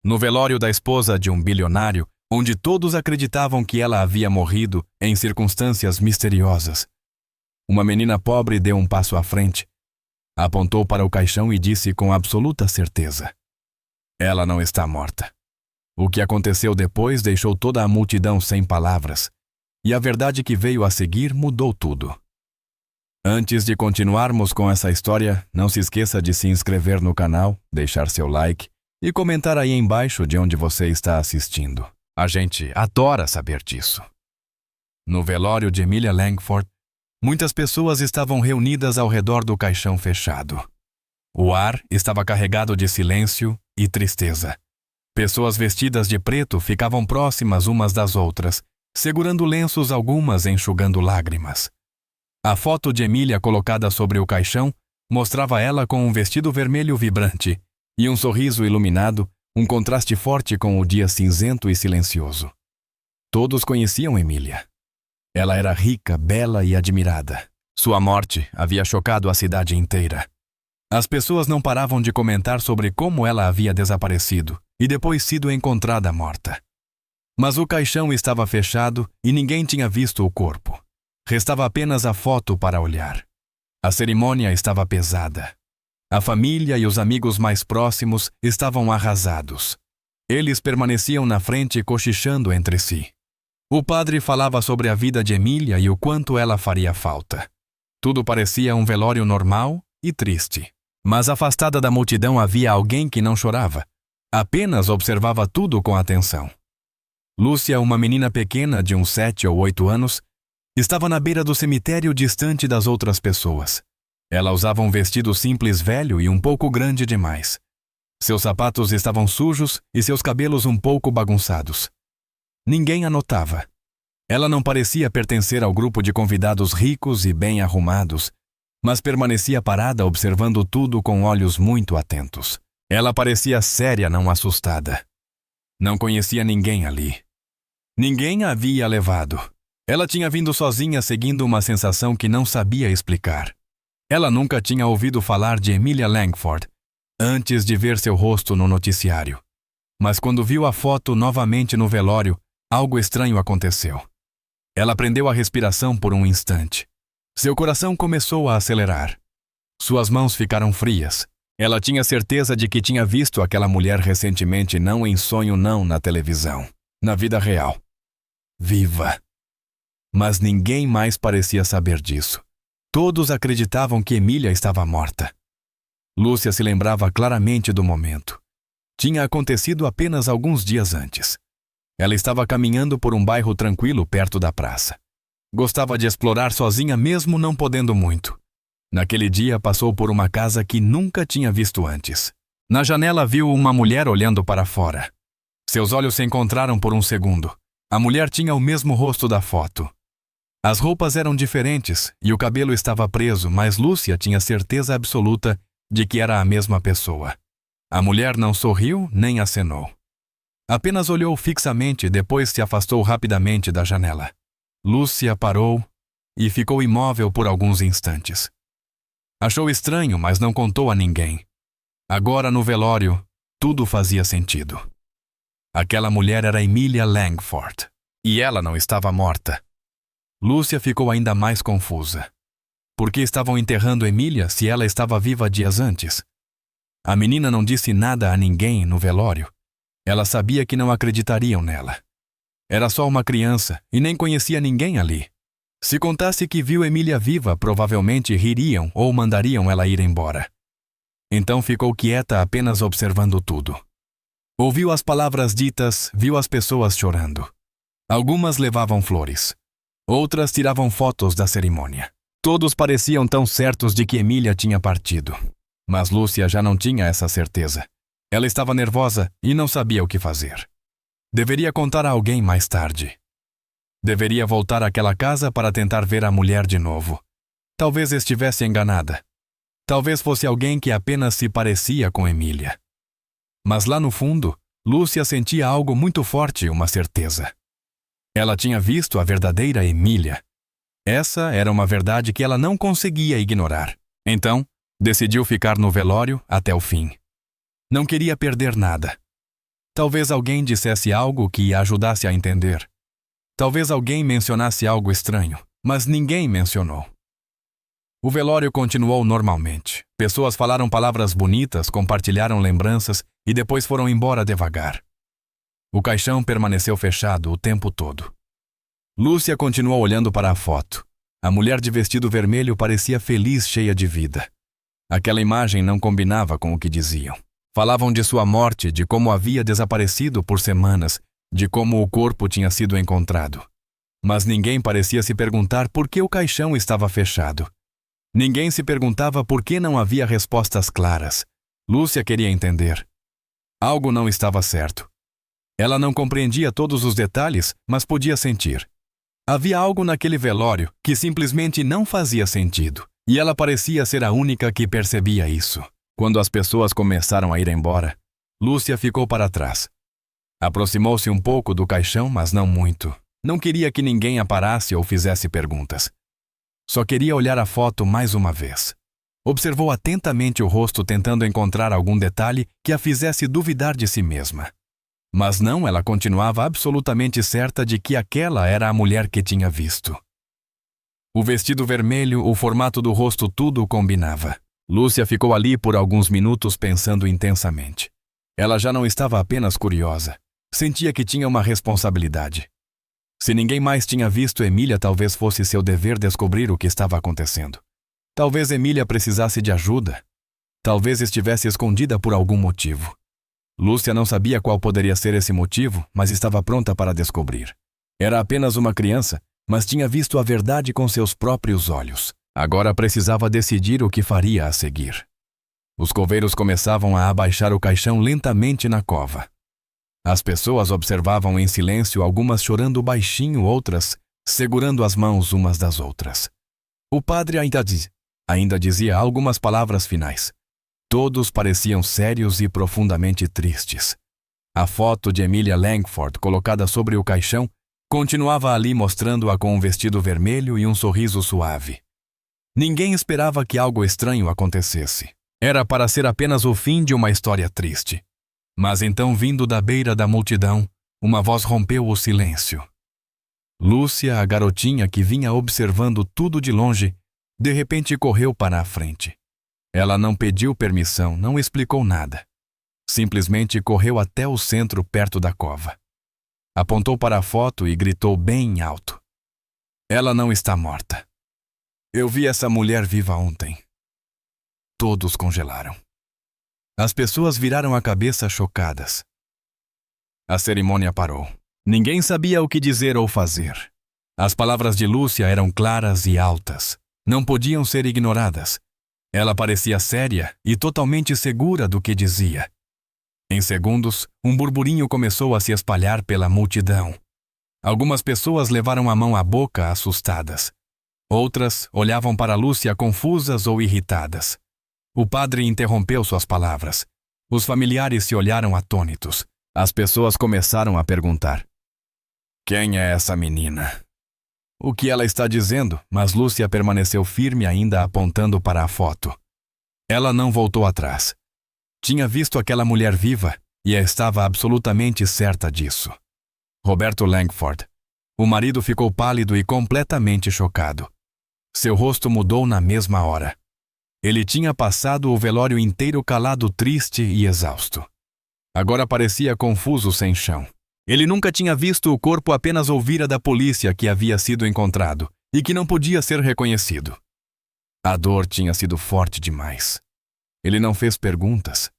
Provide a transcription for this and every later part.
No velório da esposa de um bilionário, onde todos acreditavam que ela havia morrido em circunstâncias misteriosas, uma menina pobre deu um passo à frente, apontou para o caixão e disse com absoluta certeza: "Ela não está morta." O que aconteceu depois deixou toda a multidão sem palavras, e a verdade que veio a seguir mudou tudo. Antes de continuarmos com essa história, não se esqueça de se inscrever no canal, deixar seu like e comentar aí embaixo de onde você está assistindo. A gente adora saber disso. No velório de Emilia Langford, muitas pessoas estavam reunidas ao redor do caixão fechado. O ar estava carregado de silêncio e tristeza. Pessoas vestidas de preto ficavam próximas umas das outras, segurando lenços, algumas enxugando lágrimas. A foto de Emilia colocada sobre o caixão mostrava ela com um vestido vermelho vibrante e um sorriso iluminado, um contraste forte com o dia cinzento e silencioso. Todos conheciam Emilia. Ela era rica, bela e admirada. Sua morte havia chocado a cidade inteira. As pessoas não paravam de comentar sobre como ela havia desaparecido e depois sido encontrada morta. Mas o caixão estava fechado e ninguém tinha visto o corpo. Restava apenas a foto para olhar. A cerimônia estava pesada. A família e os amigos mais próximos estavam arrasados. Eles permaneciam na frente cochichando entre si. O padre falava sobre a vida de Emilia e o quanto ela faria falta. Tudo parecia um velório normal e triste. Mas afastada da multidão havia alguém que não chorava. Apenas observava tudo com atenção. Lúcia, uma menina pequena de uns 7 ou 8 anos, estava na beira do cemitério distante das outras pessoas. Ela usava um vestido simples velho e um pouco grande demais. Seus sapatos estavam sujos e seus cabelos um pouco bagunçados. Ninguém a notava. Ela não parecia pertencer ao grupo de convidados ricos e bem arrumados, mas permanecia parada observando tudo com olhos muito atentos. Ela parecia séria, não assustada. Não conhecia ninguém ali. Ninguém a havia levado. Ela tinha vindo sozinha seguindo uma sensação que não sabia explicar. Ela nunca tinha ouvido falar de Emilia Langford antes de ver seu rosto no noticiário. Mas quando viu a foto novamente no velório, algo estranho aconteceu. Ela prendeu a respiração por um instante. Seu coração começou a acelerar. Suas mãos ficaram frias. Ela tinha certeza de que tinha visto aquela mulher recentemente, não em sonho, não na televisão, na vida real. Viva! Mas ninguém mais parecia saber disso. Todos acreditavam que Emilia estava morta. Lúcia se lembrava claramente do momento. Tinha acontecido apenas alguns dias antes. Ela estava caminhando por um bairro tranquilo perto da praça. Gostava de explorar sozinha mesmo não podendo muito. Naquele dia passou por uma casa que nunca tinha visto antes. Na janela viu uma mulher olhando para fora. Seus olhos se encontraram por um segundo. A mulher tinha o mesmo rosto da foto. As roupas eram diferentes e o cabelo estava preso, mas Lúcia tinha certeza absoluta de que era a mesma pessoa. A mulher não sorriu nem acenou. Apenas olhou fixamente e depois se afastou rapidamente da janela. Lúcia parou e ficou imóvel por alguns instantes. Achou estranho, mas não contou a ninguém. Agora, no velório, tudo fazia sentido. Aquela mulher era Emilia Langford, e ela não estava morta. Lúcia ficou ainda mais confusa. Por que estavam enterrando Emilia se ela estava viva dias antes? A menina não disse nada a ninguém no velório. Ela sabia que não acreditariam nela. Era só uma criança e nem conhecia ninguém ali. Se contasse que viu Emilia viva, provavelmente ririam ou mandariam ela ir embora. Então ficou quieta, apenas observando tudo. Ouviu as palavras ditas, viu as pessoas chorando. Algumas levavam flores. Outras tiravam fotos da cerimônia. Todos pareciam tão certos de que Emilia tinha partido. Mas Lúcia já não tinha essa certeza. Ela estava nervosa e não sabia o que fazer. Deveria contar a alguém mais tarde. Deveria voltar àquela casa para tentar ver a mulher de novo. Talvez estivesse enganada. Talvez fosse alguém que apenas se parecia com Emilia. Mas lá no fundo, Lúcia sentia algo muito forte, uma certeza. Ela tinha visto a verdadeira Emilia. Essa era uma verdade que ela não conseguia ignorar. Então, decidiu ficar no velório até o fim. Não queria perder nada. Talvez alguém dissesse algo que a ajudasse a entender. Talvez alguém mencionasse algo estranho, mas ninguém mencionou. O velório continuou normalmente. Pessoas falaram palavras bonitas, compartilharam lembranças e depois foram embora devagar. O caixão permaneceu fechado o tempo todo. Lúcia continuou olhando para a foto. A mulher de vestido vermelho parecia feliz, cheia de vida. Aquela imagem não combinava com o que diziam. Falavam de sua morte, de como havia desaparecido por semanas, de como o corpo tinha sido encontrado. Mas ninguém parecia se perguntar por que o caixão estava fechado. Ninguém se perguntava por que não havia respostas claras. Lúcia queria entender. Algo não estava certo. Ela não compreendia todos os detalhes, mas podia sentir. Havia algo naquele velório que simplesmente não fazia sentido, e ela parecia ser a única que percebia isso. Quando as pessoas começaram a ir embora, Lúcia ficou para trás. Aproximou-se um pouco do caixão, mas não muito. Não queria que ninguém a parasse ou fizesse perguntas. Só queria olhar a foto mais uma vez. Observou atentamente o rosto, tentando encontrar algum detalhe que a fizesse duvidar de si mesma. Mas não, ela continuava absolutamente certa de que aquela era a mulher que tinha visto. O vestido vermelho, o formato do rosto, tudo combinava. Lúcia ficou ali por alguns minutos pensando intensamente. Ela já não estava apenas curiosa. Sentia que tinha uma responsabilidade. Se ninguém mais tinha visto Emília, talvez fosse seu dever descobrir o que estava acontecendo. Talvez Emília precisasse de ajuda. Talvez estivesse escondida por algum motivo. Lúcia não sabia qual poderia ser esse motivo, mas estava pronta para descobrir. Era apenas uma criança, mas tinha visto a verdade com seus próprios olhos. Agora precisava decidir o que faria a seguir. Os coveiros começavam a abaixar o caixão lentamente na cova. As pessoas observavam em silêncio, algumas chorando baixinho, outras segurando as mãos umas das outras. O padre ainda dizia algumas palavras finais. Todos pareciam sérios e profundamente tristes. A foto de Emília Langford, colocada sobre o caixão, continuava ali, mostrando-a com um vestido vermelho e um sorriso suave. Ninguém esperava que algo estranho acontecesse. Era para ser apenas o fim de uma história triste. Mas então, vindo da beira da multidão, uma voz rompeu o silêncio. Lúcia, a garotinha que vinha observando tudo de longe, de repente correu para a frente. Ela não pediu permissão, não explicou nada. Simplesmente correu até o centro, perto da cova. Apontou para a foto e gritou bem alto. Ela não está morta. Eu vi essa mulher viva ontem. Todos congelaram. As pessoas viraram a cabeça chocadas. A cerimônia parou. Ninguém sabia o que dizer ou fazer. As palavras de Lúcia eram claras e altas. Não podiam ser ignoradas. Ela parecia séria e totalmente segura do que dizia. Em segundos, um burburinho começou a se espalhar pela multidão. Algumas pessoas levaram a mão à boca, assustadas. Outras olhavam para Lúcia confusas ou irritadas. O padre interrompeu suas palavras. Os familiares se olharam atônitos. As pessoas começaram a perguntar: quem é essa menina? O que ela está dizendo? Mas Lúcia permaneceu firme, ainda apontando para a foto. Ela não voltou atrás. Tinha visto aquela mulher viva e estava absolutamente certa disso. Roberto Langford. O marido ficou pálido e completamente chocado. Seu rosto mudou na mesma hora. Ele tinha passado o velório inteiro calado, triste e exausto. Agora parecia confuso, sem chão. Ele nunca tinha visto o corpo, apenas ouvira da polícia que havia sido encontrado e que não podia ser reconhecido. A dor tinha sido forte demais. Ele não fez perguntas.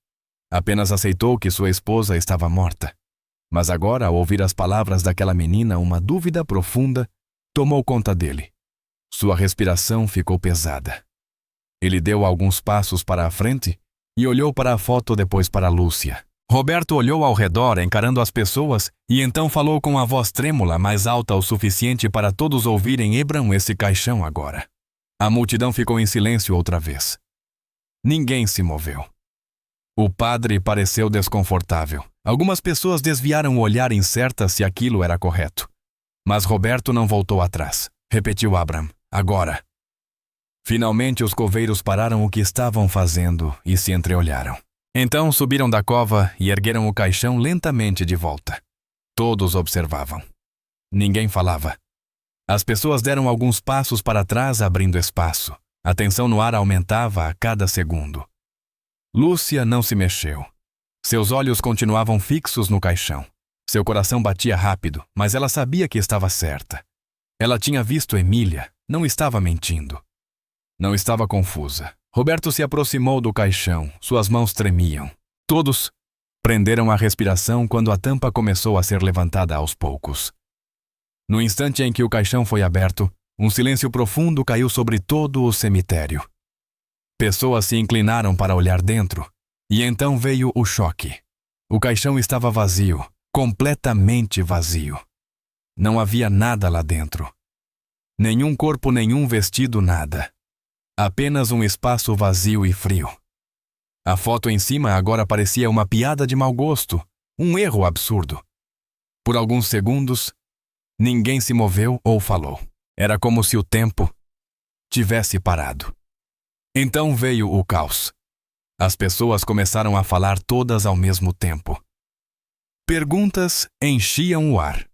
Apenas aceitou que sua esposa estava morta. Mas agora, ao ouvir as palavras daquela menina, uma dúvida profunda tomou conta dele. Sua respiração ficou pesada. Ele deu alguns passos para a frente e olhou para a foto, depois para Lúcia. Roberto olhou ao redor, encarando as pessoas, e então falou com a voz trêmula, mais alta o suficiente para todos ouvirem: Ebram esse caixão agora. A multidão ficou em silêncio outra vez. Ninguém se moveu. O padre pareceu desconfortável. Algumas pessoas desviaram o olhar, incertas se aquilo era correto. Mas Roberto não voltou atrás. Repetiu Abram: agora. Finalmente os coveiros pararam o que estavam fazendo e se entreolharam. Então subiram da cova e ergueram o caixão lentamente de volta. Todos observavam. Ninguém falava. As pessoas deram alguns passos para trás, abrindo espaço. A tensão no ar aumentava a cada segundo. Lúcia não se mexeu. Seus olhos continuavam fixos no caixão. Seu coração batia rápido, mas ela sabia que estava certa. Ela tinha visto Emília, não estava mentindo. Não estava confusa. Roberto se aproximou do caixão, suas mãos tremiam. Todos prenderam a respiração quando a tampa começou a ser levantada aos poucos. No instante em que o caixão foi aberto, um silêncio profundo caiu sobre todo o cemitério. Pessoas se inclinaram para olhar dentro, e então veio o choque. O caixão estava vazio, completamente vazio. Não havia nada lá dentro. Nenhum corpo, nenhum vestido, nada. Apenas um espaço vazio e frio. A foto em cima agora parecia uma piada de mau gosto, um erro absurdo. Por alguns segundos, ninguém se moveu ou falou. Era como se o tempo tivesse parado. Então veio o caos. As pessoas começaram a falar todas ao mesmo tempo. Perguntas enchiam o ar.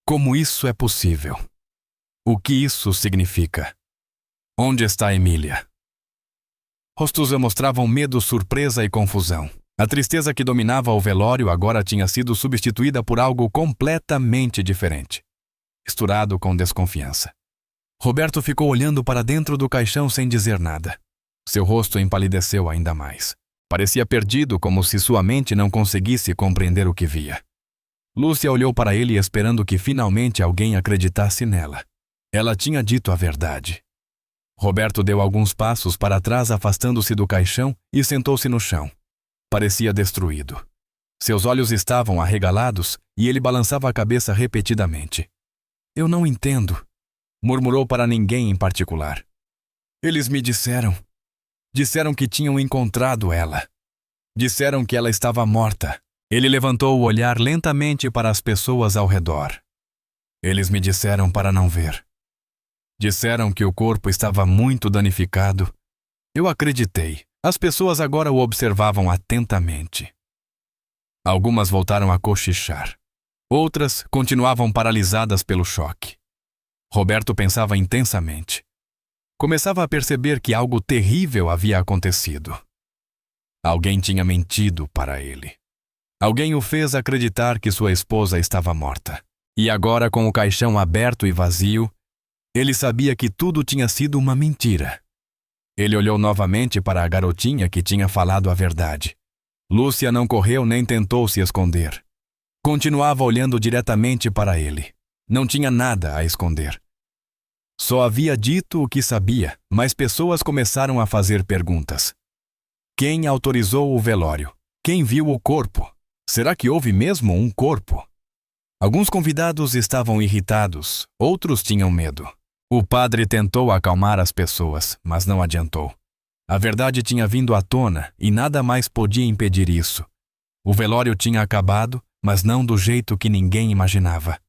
Como isso é possível? O que isso significa? Onde está Emília? Rostos mostravam medo, surpresa e confusão. A tristeza que dominava o velório agora tinha sido substituída por algo completamente diferente, misturado com desconfiança. Roberto ficou olhando para dentro do caixão sem dizer nada. Seu rosto empalideceu ainda mais. Parecia perdido, como se sua mente não conseguisse compreender o que via. Lúcia olhou para ele esperando que finalmente alguém acreditasse nela. Ela tinha dito a verdade. Roberto deu alguns passos para trás, afastando-se do caixão, e sentou-se no chão. Parecia destruído. Seus olhos estavam arregalados e ele balançava a cabeça repetidamente. Eu não entendo, murmurou para ninguém em particular. Eles me disseram. Disseram que tinham encontrado ela. Disseram que ela estava morta. Ele levantou o olhar lentamente para as pessoas ao redor. Eles me disseram para não ver. Disseram que o corpo estava muito danificado. Eu acreditei. As pessoas agora o observavam atentamente. Algumas voltaram a cochichar. Outras continuavam paralisadas pelo choque. Roberto pensava intensamente. Começava a perceber que algo terrível havia acontecido. Alguém tinha mentido para ele. Alguém o fez acreditar que sua esposa estava morta. E agora, com o caixão aberto e vazio, ele sabia que tudo tinha sido uma mentira. Ele olhou novamente para a garotinha que tinha falado a verdade. Lúcia não correu nem tentou se esconder. Continuava olhando diretamente para ele. Não tinha nada a esconder. Só havia dito o que sabia, mas pessoas começaram a fazer perguntas. Quem autorizou o velório? Quem viu o corpo? Será que houve mesmo um corpo? Alguns convidados estavam irritados, outros tinham medo. O padre tentou acalmar as pessoas, mas não adiantou. A verdade tinha vindo à tona e nada mais podia impedir isso. O velório tinha acabado, mas não do jeito que ninguém imaginava.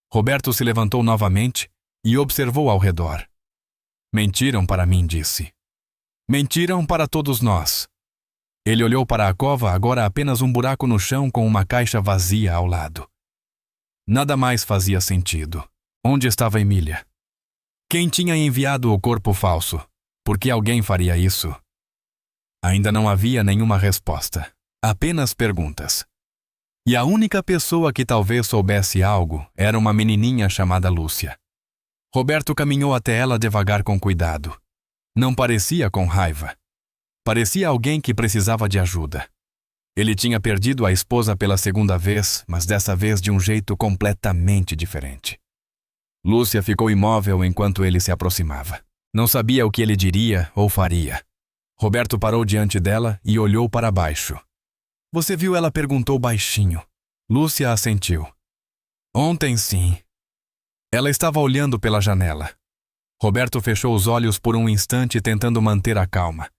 Roberto se levantou novamente e observou ao redor. Mentiram para mim, disse. Mentiram para todos nós. Ele olhou para a cova, agora apenas um buraco no chão com uma caixa vazia ao lado. Nada mais fazia sentido. Onde estava Emília? Quem tinha enviado o corpo falso? Por que alguém faria isso? Ainda não havia nenhuma resposta. Apenas perguntas. E a única pessoa que talvez soubesse algo era uma menininha chamada Lúcia. Roberto caminhou até ela devagar com cuidado. Não parecia com raiva. Parecia alguém que precisava de ajuda. Ele tinha perdido a esposa pela segunda vez, mas dessa vez de um jeito completamente diferente. Lúcia ficou imóvel enquanto ele se aproximava. Não sabia o que ele diria ou faria. Roberto parou diante dela e olhou para baixo. Você viu? Ela perguntou baixinho. Lúcia assentiu. Ontem sim. Ela estava olhando pela janela. Roberto fechou os olhos por um instante tentando manter a calma.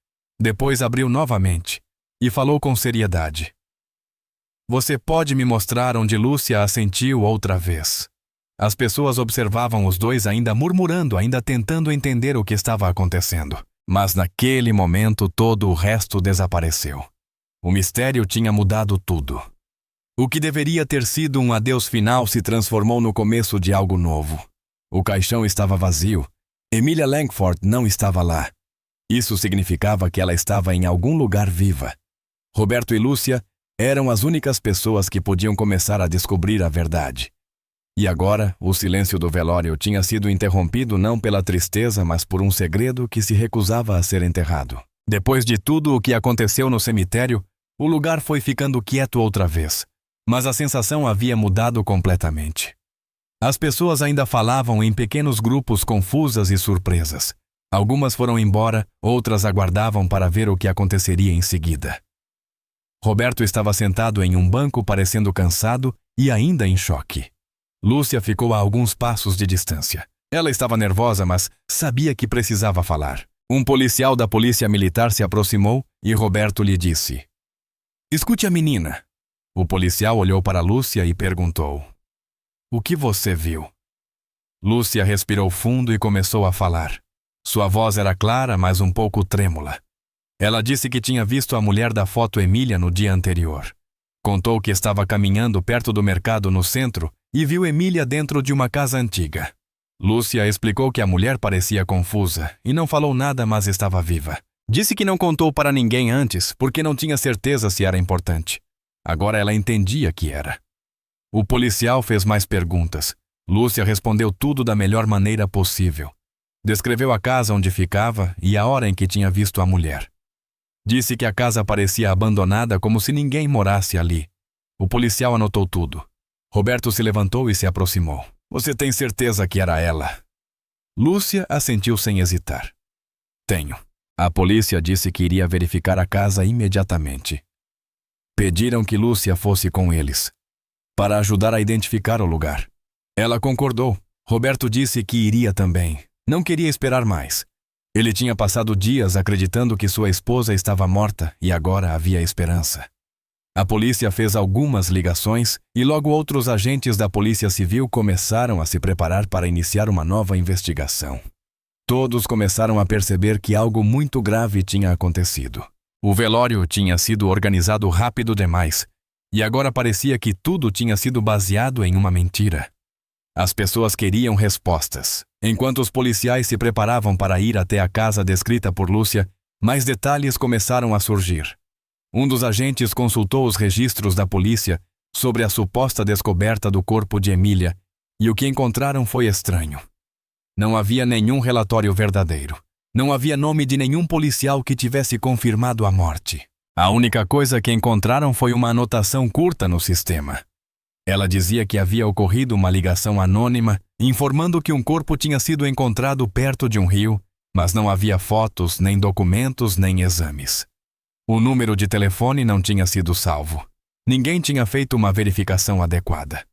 Depois abriu novamente e falou com seriedade. Você pode me mostrar onde Lúcia assentiu outra vez? As pessoas observavam os dois ainda murmurando, ainda tentando entender o que estava acontecendo. Mas naquele momento todo o resto desapareceu. O mistério tinha mudado tudo. O que deveria ter sido um adeus final se transformou no começo de algo novo. O caixão estava vazio. Emilia Langford não estava lá. Isso significava que ela estava em algum lugar viva. Roberto e Lúcia eram as únicas pessoas que podiam começar a descobrir a verdade. E agora, o silêncio do velório tinha sido interrompido não pela tristeza, mas por um segredo que se recusava a ser enterrado. Depois de tudo o que aconteceu no cemitério, o lugar foi ficando quieto outra vez, mas a sensação havia mudado completamente. As pessoas ainda falavam em pequenos grupos confusas e surpresas. Algumas foram embora, outras aguardavam para ver o que aconteceria em seguida. Roberto estava sentado em um banco parecendo cansado e ainda em choque. Lúcia ficou a alguns passos de distância. Ela estava nervosa, mas sabia que precisava falar. Um policial da polícia militar se aproximou e Roberto lhe disse: "Escute a menina." O policial olhou para Lúcia e perguntou: "O que você viu?" Lúcia respirou fundo e começou a falar. Sua voz era clara, mas um pouco trêmula. Ela disse que tinha visto a mulher da foto Emília no dia anterior. Contou que estava caminhando perto do mercado no centro e viu Emília dentro de uma casa antiga. Lúcia explicou que a mulher parecia confusa e não falou nada, mas estava viva. Disse que não contou para ninguém antes porque não tinha certeza se era importante. Agora ela entendia que era. O policial fez mais perguntas. Lúcia respondeu tudo da melhor maneira possível. Descreveu a casa onde ficava e a hora em que tinha visto a mulher. Disse que a casa parecia abandonada, como se ninguém morasse ali. O policial anotou tudo. Roberto se levantou e se aproximou. "Você tem certeza que era ela?" Lúcia assentiu sem hesitar. "Tenho." A polícia disse que iria verificar a casa imediatamente. Pediram que Lúcia fosse com eles, para ajudar a identificar o lugar. Ela concordou. Roberto disse que iria também. Não queria esperar mais. Ele tinha passado dias acreditando que sua esposa estava morta e agora havia esperança. A polícia fez algumas ligações e logo outros agentes da Polícia Civil começaram a se preparar para iniciar uma nova investigação. Todos começaram a perceber que algo muito grave tinha acontecido. O velório tinha sido organizado rápido demais e agora parecia que tudo tinha sido baseado em uma mentira. As pessoas queriam respostas. Enquanto os policiais se preparavam para ir até a casa descrita por Lúcia, mais detalhes começaram a surgir. Um dos agentes consultou os registros da polícia sobre a suposta descoberta do corpo de Emília, e o que encontraram foi estranho. Não havia nenhum relatório verdadeiro. Não havia nome de nenhum policial que tivesse confirmado a morte. A única coisa que encontraram foi uma anotação curta no sistema. Ela dizia que havia ocorrido uma ligação anônima, informando que um corpo tinha sido encontrado perto de um rio, mas não havia fotos, nem documentos, nem exames. O número de telefone não tinha sido salvo. Ninguém tinha feito uma verificação adequada.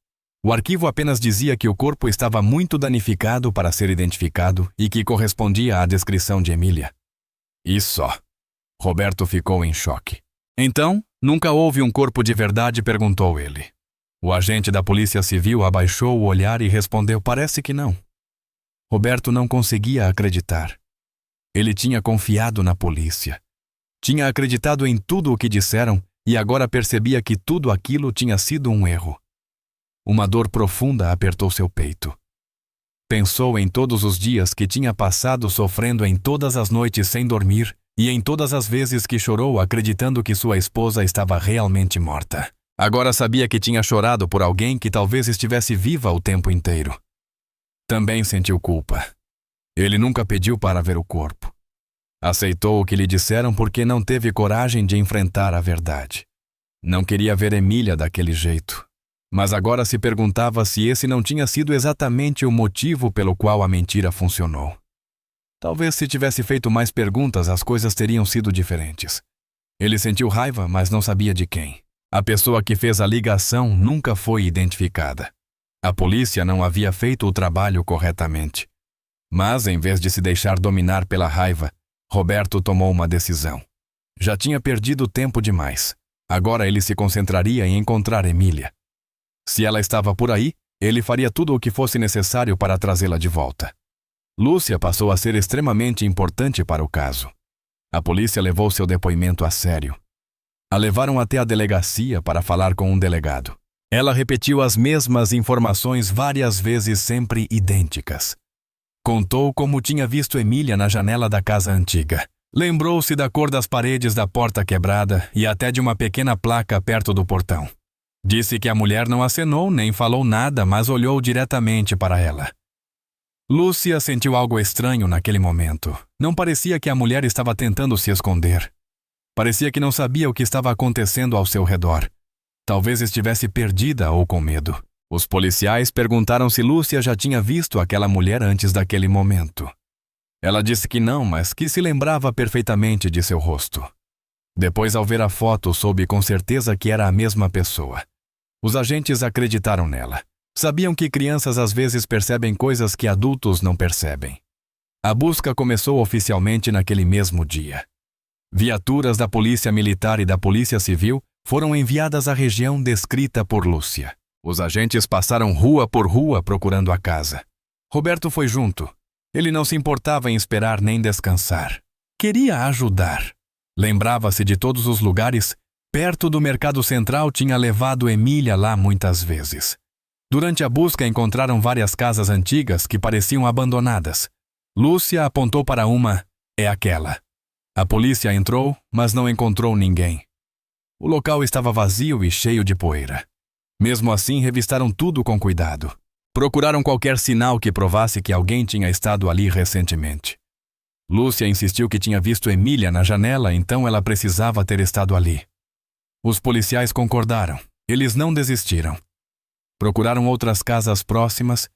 O arquivo apenas dizia que o corpo estava muito danificado para ser identificado e que correspondia à descrição de Emília. E só. Roberto ficou em choque. "Então, nunca houve um corpo de verdade?" perguntou ele. O agente da Polícia Civil abaixou o olhar e respondeu: "Parece que não." Roberto não conseguia acreditar. Ele tinha confiado na polícia. Tinha acreditado em tudo o que disseram e agora percebia que tudo aquilo tinha sido um erro. Uma dor profunda apertou seu peito. Pensou em todos os dias que tinha passado sofrendo, em todas as noites sem dormir e em todas as vezes que chorou acreditando que sua esposa estava realmente morta. Agora sabia que tinha chorado por alguém que talvez estivesse viva o tempo inteiro. Também sentiu culpa. Ele nunca pediu para ver o corpo. Aceitou o que lhe disseram porque não teve coragem de enfrentar a verdade. Não queria ver Emília daquele jeito. Mas agora se perguntava se esse não tinha sido exatamente o motivo pelo qual a mentira funcionou. Talvez se tivesse feito mais perguntas, as coisas teriam sido diferentes. Ele sentiu raiva, mas não sabia de quem. A pessoa que fez a ligação nunca foi identificada. A polícia não havia feito o trabalho corretamente. Mas, em vez de se deixar dominar pela raiva, Roberto tomou uma decisão. Já tinha perdido tempo demais. Agora ele se concentraria em encontrar Emília. Se ela estava por aí, ele faria tudo o que fosse necessário para trazê-la de volta. Lúcia passou a ser extremamente importante para o caso. A polícia levou seu depoimento a sério. A levaram até a delegacia para falar com um delegado. Ela repetiu as mesmas informações várias vezes, sempre idênticas. Contou como tinha visto Emília na janela da casa antiga. Lembrou-se da cor das paredes da porta quebrada e até de uma pequena placa perto do portão. Disse que a mulher não acenou nem falou nada, mas olhou diretamente para ela. Lúcia sentiu algo estranho naquele momento. Não parecia que a mulher estava tentando se esconder. Parecia que não sabia o que estava acontecendo ao seu redor. Talvez estivesse perdida ou com medo. Os policiais perguntaram se Lúcia já tinha visto aquela mulher antes daquele momento. Ela disse que não, mas que se lembrava perfeitamente de seu rosto. Depois, ao ver a foto, soube com certeza que era a mesma pessoa. Os agentes acreditaram nela. Sabiam que crianças às vezes percebem coisas que adultos não percebem. A busca começou oficialmente naquele mesmo dia. Viaturas da Polícia Militar e da Polícia Civil foram enviadas à região descrita por Lúcia. Os agentes passaram rua por rua procurando a casa. Roberto foi junto. Ele não se importava em esperar nem descansar. Queria ajudar. Lembrava-se de todos os lugares. Perto do Mercado Central tinha levado Emília lá muitas vezes. Durante a busca encontraram várias casas antigas que pareciam abandonadas. Lúcia apontou para uma. É aquela. A polícia entrou, mas não encontrou ninguém. O local estava vazio e cheio de poeira. Mesmo assim, revistaram tudo com cuidado. Procuraram qualquer sinal que provasse que alguém tinha estado ali recentemente. Lúcia insistiu que tinha visto Emília na janela, então ela precisava ter estado ali. Os policiais concordaram. Eles não desistiram. Procuraram outras casas próximas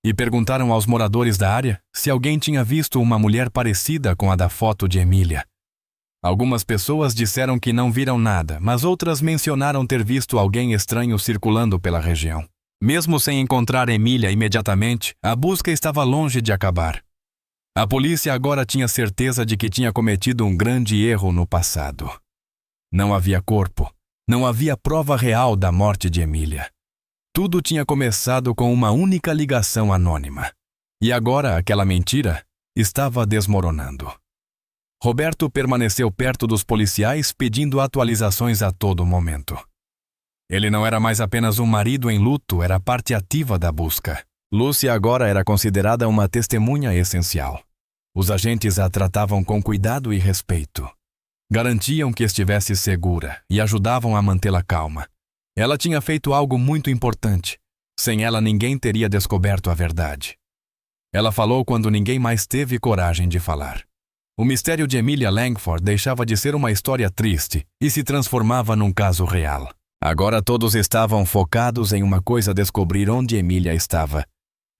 e perguntaram aos moradores da área se alguém tinha visto uma mulher parecida com a da foto de Emília. Algumas pessoas disseram que não viram nada, mas outras mencionaram ter visto alguém estranho circulando pela região. Mesmo sem encontrar Emília imediatamente, a busca estava longe de acabar. A polícia agora tinha certeza de que tinha cometido um grande erro no passado. Não havia corpo, não havia prova real da morte de Emília. Tudo tinha começado com uma única ligação anônima. E agora aquela mentira estava desmoronando. Roberto permaneceu perto dos policiais pedindo atualizações a todo momento. Ele não era mais apenas um marido em luto, era parte ativa da busca. Lúcia agora era considerada uma testemunha essencial. Os agentes a tratavam com cuidado e respeito. Garantiam que estivesse segura e ajudavam a mantê-la calma. Ela tinha feito algo muito importante. Sem ela, ninguém teria descoberto a verdade. Ela falou quando ninguém mais teve coragem de falar. O mistério de Emília Langford deixava de ser uma história triste e se transformava num caso real. Agora todos estavam focados em uma coisa: descobrir onde Emília estava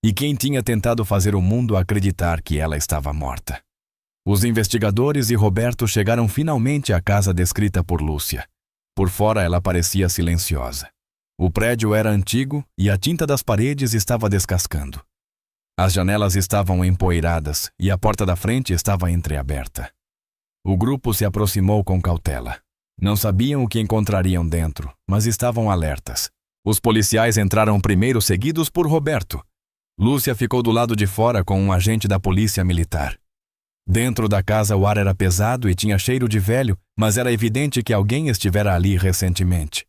e quem tinha tentado fazer o mundo acreditar que ela estava morta. Os investigadores e Roberto chegaram finalmente à casa descrita por Lúcia. Por fora ela parecia silenciosa. O prédio era antigo e a tinta das paredes estava descascando. As janelas estavam empoeiradas e a porta da frente estava entreaberta. O grupo se aproximou com cautela. Não sabiam o que encontrariam dentro, mas estavam alertas. Os policiais entraram primeiro, seguidos por Roberto. Lúcia ficou do lado de fora com um agente da polícia militar. Dentro da casa o ar era pesado e tinha cheiro de velho, mas era evidente que alguém estivera ali recentemente.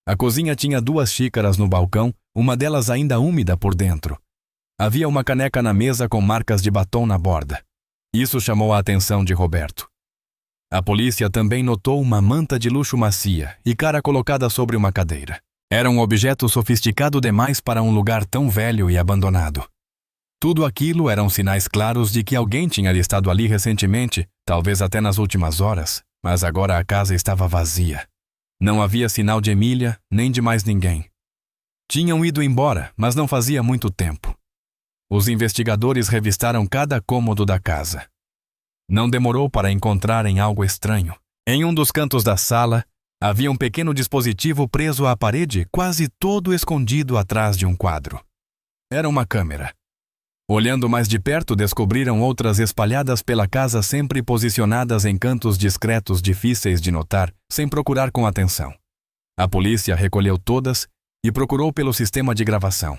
A cozinha tinha 2 xícaras no balcão, uma delas ainda úmida por dentro. Havia uma caneca na mesa com marcas de batom na borda. Isso chamou a atenção de Roberto. A polícia também notou uma manta de luxo macia e cara colocada sobre uma cadeira. Era um objeto sofisticado demais para um lugar tão velho e abandonado. Tudo aquilo eram sinais claros de que alguém tinha estado ali recentemente, talvez até nas últimas horas, mas agora a casa estava vazia. Não havia sinal de Emília, nem de mais ninguém. Tinham ido embora, mas não fazia muito tempo. Os investigadores revistaram cada cômodo da casa. Não demorou para encontrarem algo estranho. Em um dos cantos da sala, havia um pequeno dispositivo preso à parede, quase todo escondido atrás de um quadro. Era uma câmera. Olhando mais de perto, descobriram outras espalhadas pela casa, sempre posicionadas em cantos discretos difíceis de notar, sem procurar com atenção. A polícia recolheu todas e procurou pelo sistema de gravação.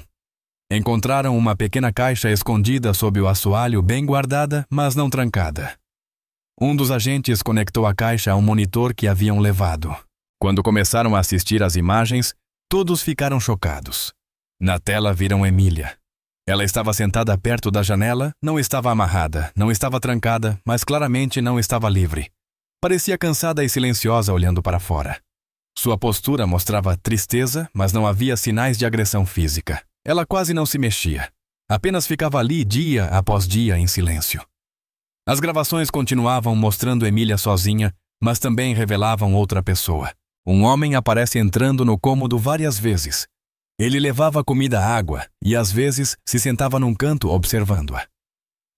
Encontraram uma pequena caixa escondida sob o assoalho, bem guardada, mas não trancada. Um dos agentes conectou a caixa a um monitor que haviam levado. Quando começaram a assistir às imagens, todos ficaram chocados. Na tela viram Emília. Ela estava sentada perto da janela, não estava amarrada, não estava trancada, mas claramente não estava livre. Parecia cansada e silenciosa olhando para fora. Sua postura mostrava tristeza, mas não havia sinais de agressão física. Ela quase não se mexia. Apenas ficava ali dia após dia em silêncio. As gravações continuavam mostrando Emília sozinha, mas também revelavam outra pessoa. Um homem aparece entrando no cômodo várias vezes. Ele levava comida e água e, às vezes, se sentava num canto observando-a.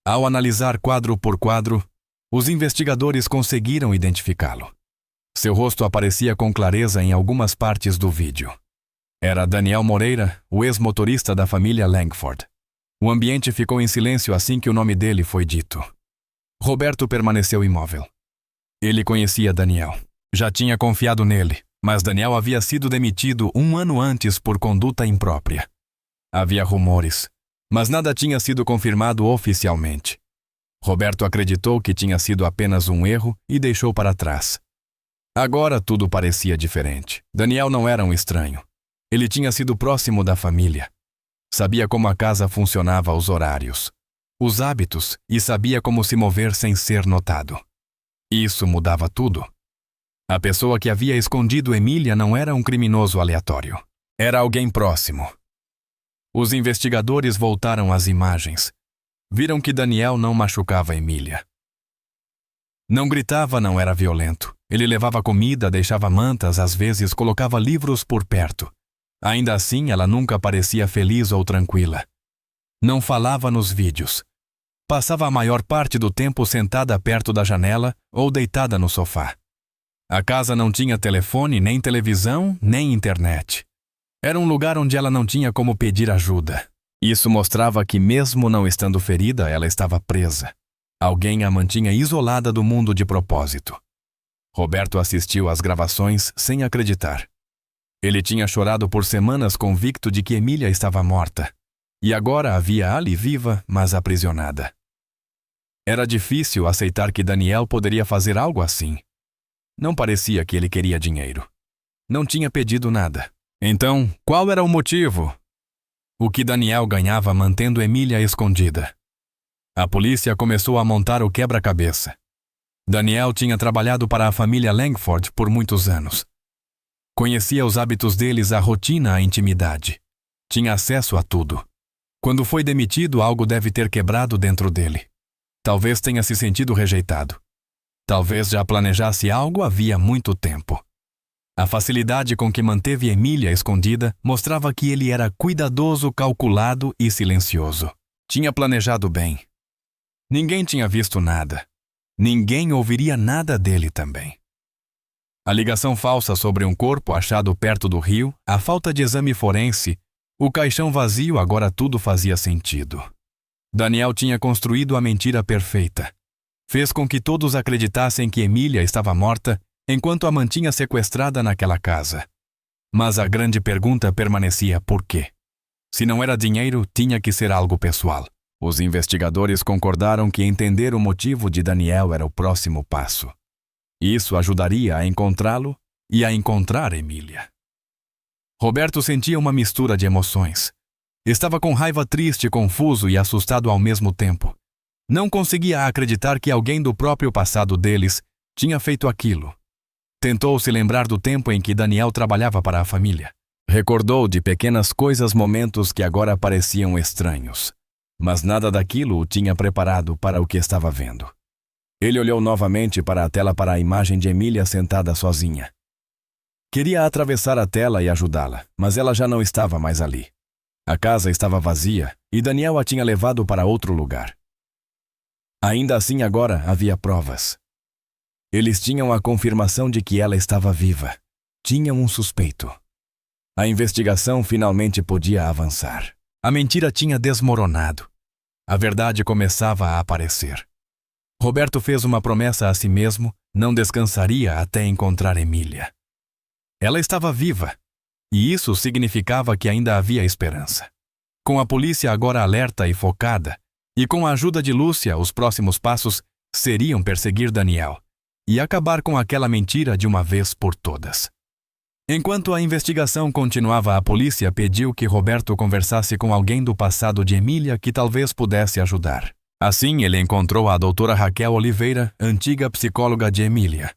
Ao analisar quadro por quadro, os investigadores conseguiram identificá-lo. Seu rosto aparecia com clareza em algumas partes do vídeo. Era Daniel Moreira, o ex-motorista da família Langford. O ambiente ficou em silêncio assim que o nome dele foi dito. Roberto permaneceu imóvel. Ele conhecia Daniel. Já tinha confiado nele, mas Daniel havia sido demitido 1 ano antes por conduta imprópria. Havia rumores, mas nada tinha sido confirmado oficialmente. Roberto acreditou que tinha sido apenas um erro e deixou para trás. Agora tudo parecia diferente. Daniel não era um estranho. Ele tinha sido próximo da família. Sabia como a casa funcionava, os horários, os hábitos e sabia como se mover sem ser notado. Isso mudava tudo. A pessoa que havia escondido Emília não era um criminoso aleatório. Era alguém próximo. Os investigadores voltaram às imagens. Viram que Daniel não machucava Emília. Não gritava, não era violento. Ele levava comida, deixava mantas, às vezes colocava livros por perto. Ainda assim, ela nunca parecia feliz ou tranquila. Não falava nos vídeos. Passava a maior parte do tempo sentada perto da janela ou deitada no sofá. A casa não tinha telefone, nem televisão, nem internet. Era um lugar onde ela não tinha como pedir ajuda. Isso mostrava que, mesmo não estando ferida, ela estava presa. Alguém a mantinha isolada do mundo de propósito. Roberto assistiu às gravações sem acreditar. Ele tinha chorado por semanas convicto de que Emília estava morta. E agora a via ali viva, mas aprisionada. Era difícil aceitar que Daniel poderia fazer algo assim. Não parecia que ele queria dinheiro. Não tinha pedido nada. Então, qual era o motivo? O que Daniel ganhava mantendo Emília escondida? A polícia começou a montar o quebra-cabeça. Daniel tinha trabalhado para a família Langford por muitos anos. Conhecia os hábitos deles, a rotina, a intimidade. Tinha acesso a tudo. Quando foi demitido, algo deve ter quebrado dentro dele. Talvez tenha se sentido rejeitado. Talvez já planejasse algo havia muito tempo. A facilidade com que manteve Emília escondida mostrava que ele era cuidadoso, calculado e silencioso. Tinha planejado bem. Ninguém tinha visto nada. Ninguém ouviria nada dele também. A ligação falsa sobre um corpo achado perto do rio, a falta de exame forense, o caixão vazio, agora tudo fazia sentido. Daniel tinha construído a mentira perfeita. Fez com que todos acreditassem que Emília estava morta enquanto a mantinha sequestrada naquela casa. Mas a grande pergunta permanecia: por quê? Se não era dinheiro, tinha que ser algo pessoal. Os investigadores concordaram que entender o motivo de Daniel era o próximo passo. Isso ajudaria a encontrá-lo e a encontrar Emília. Roberto sentia uma mistura de emoções. Estava com raiva, triste, confuso e assustado ao mesmo tempo. Não conseguia acreditar que alguém do próprio passado deles tinha feito aquilo. Tentou se lembrar do tempo em que Daniel trabalhava para a família. Recordou de pequenas coisas, momentos que agora pareciam estranhos. Mas nada daquilo o tinha preparado para o que estava vendo. Ele olhou novamente para a tela, para a imagem de Emília sentada sozinha. Queria atravessar a tela e ajudá-la, mas ela já não estava mais ali. A casa estava vazia e Daniel a tinha levado para outro lugar. Ainda assim, agora havia provas. Eles tinham a confirmação de que ela estava viva. Tinham um suspeito. A investigação finalmente podia avançar. A mentira tinha desmoronado. A verdade começava a aparecer. Roberto fez uma promessa a si mesmo: não descansaria até encontrar Emília. Ela estava viva, e isso significava que ainda havia esperança. Com a polícia agora alerta e focada, e com a ajuda de Lúcia, os próximos passos seriam perseguir Daniel e acabar com aquela mentira de uma vez por todas. Enquanto a investigação continuava, a polícia pediu que Roberto conversasse com alguém do passado de Emília que talvez pudesse ajudar. Assim, ele encontrou a doutora Raquel Oliveira, antiga psicóloga de Emília.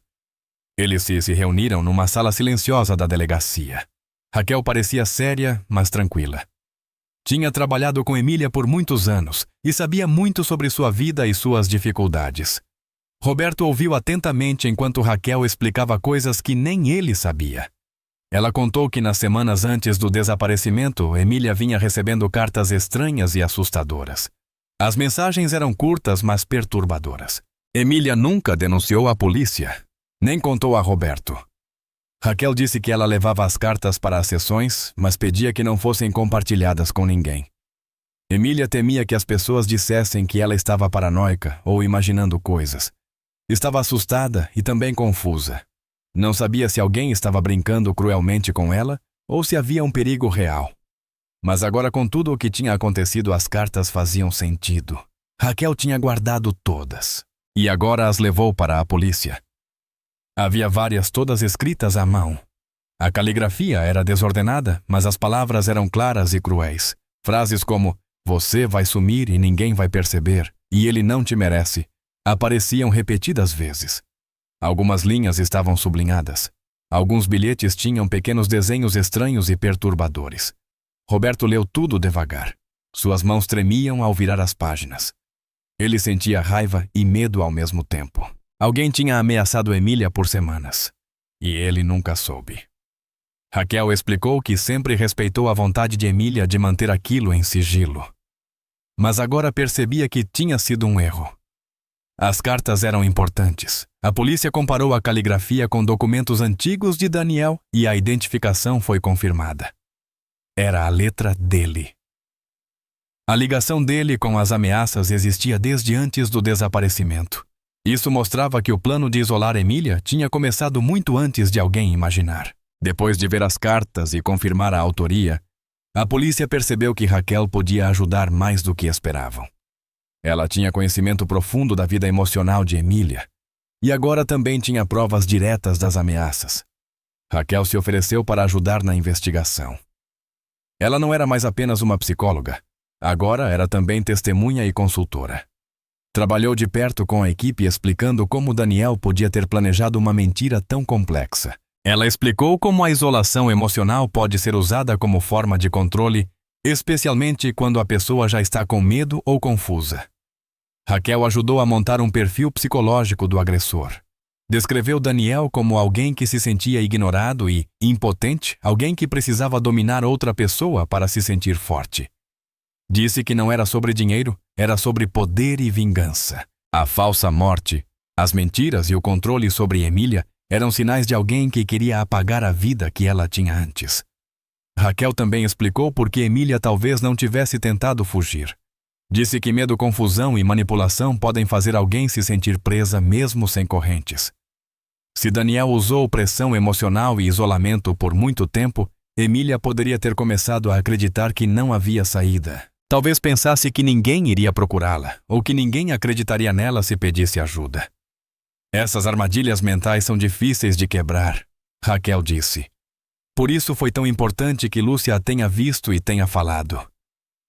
Eles se reuniram numa sala silenciosa da delegacia. Raquel parecia séria, mas tranquila. Tinha trabalhado com Emília por muitos anos e sabia muito sobre sua vida e suas dificuldades. Roberto ouviu atentamente enquanto Raquel explicava coisas que nem ele sabia. Ela contou que nas semanas antes do desaparecimento, Emília vinha recebendo cartas estranhas e assustadoras. As mensagens eram curtas, mas perturbadoras. Emília nunca denunciou a polícia, nem contou a Roberto. Raquel disse que ela levava as cartas para as sessões, mas pedia que não fossem compartilhadas com ninguém. Emília temia que as pessoas dissessem que ela estava paranoica ou imaginando coisas. Estava assustada e também confusa. Não sabia se alguém estava brincando cruelmente com ela ou se havia um perigo real. Mas agora, com tudo o que tinha acontecido, as cartas faziam sentido. Raquel tinha guardado todas e agora as levou para a polícia. Havia várias, todas escritas à mão. A caligrafia era desordenada, mas as palavras eram claras e cruéis. Frases como "você vai sumir e ninguém vai perceber" e "ele não te merece" apareciam repetidas vezes. Algumas linhas estavam sublinhadas. Alguns bilhetes tinham pequenos desenhos estranhos e perturbadores. Roberto leu tudo devagar. Suas mãos tremiam ao virar as páginas. Ele sentia raiva e medo ao mesmo tempo. Alguém tinha ameaçado Emília por semanas. E ele nunca soube. Raquel explicou que sempre respeitou a vontade de Emília de manter aquilo em sigilo. Mas agora percebia que tinha sido um erro. As cartas eram importantes. A polícia comparou a caligrafia com documentos antigos de Daniel e a identificação foi confirmada. Era a letra dele. A ligação dele com as ameaças existia desde antes do desaparecimento. Isso mostrava que o plano de isolar Emília tinha começado muito antes de alguém imaginar. Depois de ver as cartas e confirmar a autoria, a polícia percebeu que Raquel podia ajudar mais do que esperavam. Ela tinha conhecimento profundo da vida emocional de Emília e agora também tinha provas diretas das ameaças. Raquel se ofereceu para ajudar na investigação. Ela não era mais apenas uma psicóloga, agora era também testemunha e consultora. Trabalhou de perto com a equipe explicando como Daniel podia ter planejado uma mentira tão complexa. Ela explicou como a isolação emocional pode ser usada como forma de controle, especialmente quando a pessoa já está com medo ou confusa. Raquel ajudou a montar um perfil psicológico do agressor. Descreveu Daniel como alguém que se sentia ignorado e impotente, alguém que precisava dominar outra pessoa para se sentir forte. Disse que não era sobre dinheiro, era sobre poder e vingança. A falsa morte, as mentiras e o controle sobre Emília eram sinais de alguém que queria apagar a vida que ela tinha antes. Raquel também explicou por que Emília talvez não tivesse tentado fugir. Disse que medo, confusão e manipulação podem fazer alguém se sentir presa mesmo sem correntes. Se Daniel usou pressão emocional e isolamento por muito tempo, Emília poderia ter começado a acreditar que não havia saída. Talvez pensasse que ninguém iria procurá-la, ou que ninguém acreditaria nela se pedisse ajuda. Essas armadilhas mentais são difíceis de quebrar, Raquel disse. Por isso foi tão importante que Lúcia a tenha visto e tenha falado.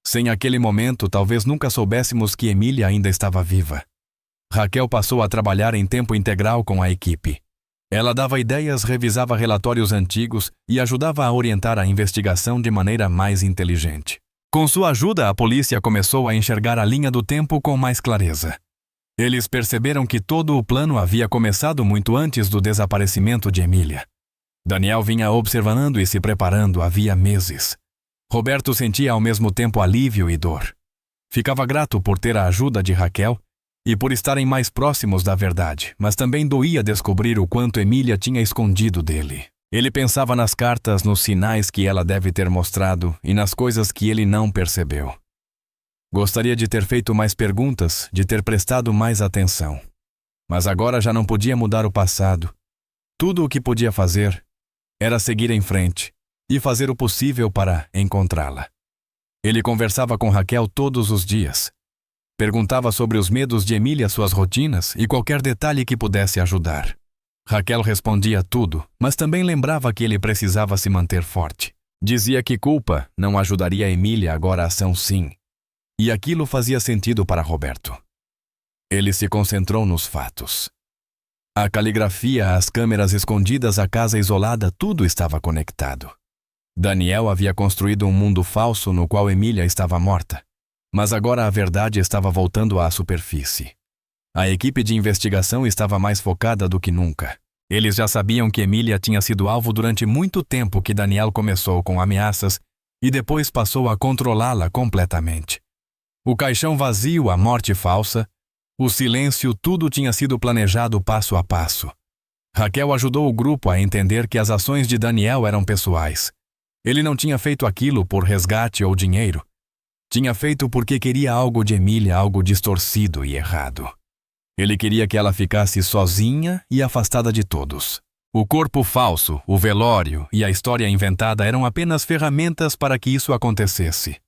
Sem aquele momento, talvez nunca soubéssemos que Emília ainda estava viva. Raquel passou a trabalhar em tempo integral com a equipe. Ela dava ideias, revisava relatórios antigos e ajudava a orientar a investigação de maneira mais inteligente. Com sua ajuda, a polícia começou a enxergar a linha do tempo com mais clareza. Eles perceberam que todo o plano havia começado muito antes do desaparecimento de Emília. Daniel vinha observando e se preparando havia meses. Roberto sentia ao mesmo tempo alívio e dor. Ficava grato por ter a ajuda de Raquel e por estarem mais próximos da verdade, mas também doía descobrir o quanto Emília tinha escondido dele. Ele pensava nas cartas, nos sinais que ela deve ter mostrado e nas coisas que ele não percebeu. Gostaria de ter feito mais perguntas, de ter prestado mais atenção. Mas agora já não podia mudar o passado. Tudo o que podia fazer era seguir em frente e fazer o possível para encontrá-la. Ele conversava com Raquel todos os dias. Perguntava sobre os medos de Emília, suas rotinas e qualquer detalhe que pudesse ajudar. Raquel respondia tudo, mas também lembrava que ele precisava se manter forte. Dizia que culpa não ajudaria Emília, agora a ação sim. E aquilo fazia sentido para Roberto. Ele se concentrou nos fatos. A caligrafia, as câmeras escondidas, a casa isolada, tudo estava conectado. Daniel havia construído um mundo falso no qual Emília estava morta. Mas agora a verdade estava voltando à superfície. A equipe de investigação estava mais focada do que nunca. Eles já sabiam que Emília tinha sido alvo durante muito tempo, que Daniel começou com ameaças e depois passou a controlá-la completamente. O caixão vazio, a morte falsa, o silêncio, tudo tinha sido planejado passo a passo. Raquel ajudou o grupo a entender que as ações de Daniel eram pessoais. Ele não tinha feito aquilo por resgate ou dinheiro. Tinha feito porque queria algo de Emília, algo distorcido e errado. Ele queria que ela ficasse sozinha e afastada de todos. O corpo falso, o velório e a história inventada eram apenas ferramentas para que isso acontecesse.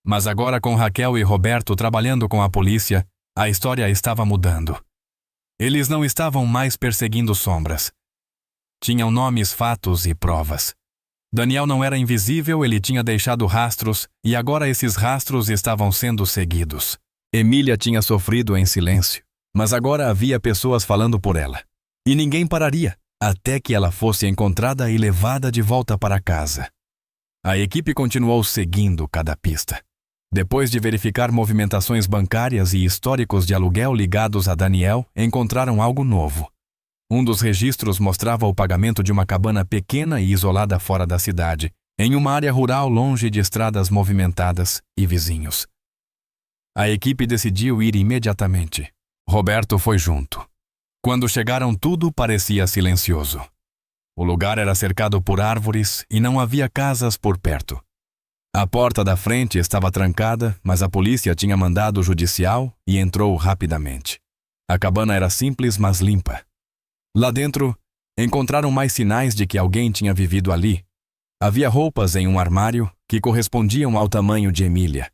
Mas agora, com Raquel e Roberto trabalhando com a polícia, a história estava mudando. Eles não estavam mais perseguindo sombras. Tinham nomes, fatos e provas. Daniel não era invisível, ele tinha deixado rastros e agora esses rastros estavam sendo seguidos. Emília tinha sofrido em silêncio, mas agora havia pessoas falando por ela. E ninguém pararia, até que ela fosse encontrada e levada de volta para casa. A equipe continuou seguindo cada pista. Depois de verificar movimentações bancárias e históricos de aluguel ligados a Daniel, encontraram algo novo. Um dos registros mostrava o pagamento de uma cabana pequena e isolada fora da cidade, em uma área rural longe de estradas movimentadas e vizinhos. A equipe decidiu ir imediatamente. Roberto foi junto. Quando chegaram, tudo parecia silencioso. O lugar era cercado por árvores e não havia casas por perto. A porta da frente estava trancada, mas a polícia tinha mandado judicial e entrou rapidamente. A cabana era simples, mas limpa. Lá dentro, encontraram mais sinais de que alguém tinha vivido ali. Havia roupas em um armário que correspondiam ao tamanho de Emília.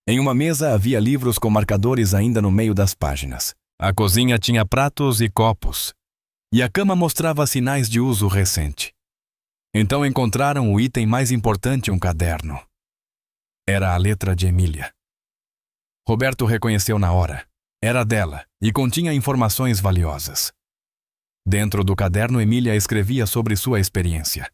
Em uma mesa havia livros com marcadores ainda no meio das páginas. A cozinha tinha pratos e copos. E a cama mostrava sinais de uso recente. Então encontraram o item mais importante, um caderno. Era a letra de Emília. Roberto reconheceu na hora. Era dela e continha informações valiosas. Dentro do caderno, Emília escrevia sobre sua experiência.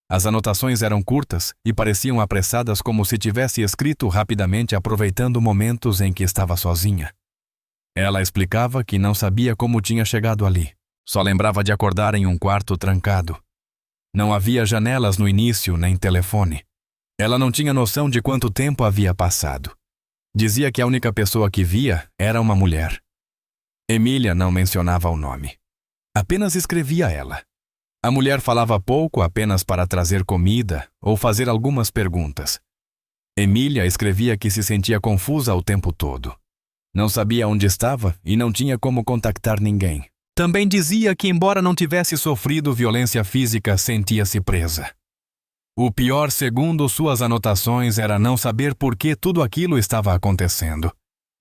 As anotações eram curtas e pareciam apressadas, como se tivesse escrito rapidamente, aproveitando momentos em que estava sozinha. Ela explicava que não sabia como tinha chegado ali. Só lembrava de acordar em um quarto trancado. Não havia janelas no início, nem telefone. Ela não tinha noção de quanto tempo havia passado. Dizia que a única pessoa que via era uma mulher. Emília não mencionava o nome. Apenas escrevia ela. A mulher falava pouco, apenas para trazer comida ou fazer algumas perguntas. Emília escrevia que se sentia confusa o tempo todo. Não sabia onde estava e não tinha como contactar ninguém. Também dizia que, embora não tivesse sofrido violência física, sentia-se presa. O pior, segundo suas anotações, era não saber por que tudo aquilo estava acontecendo.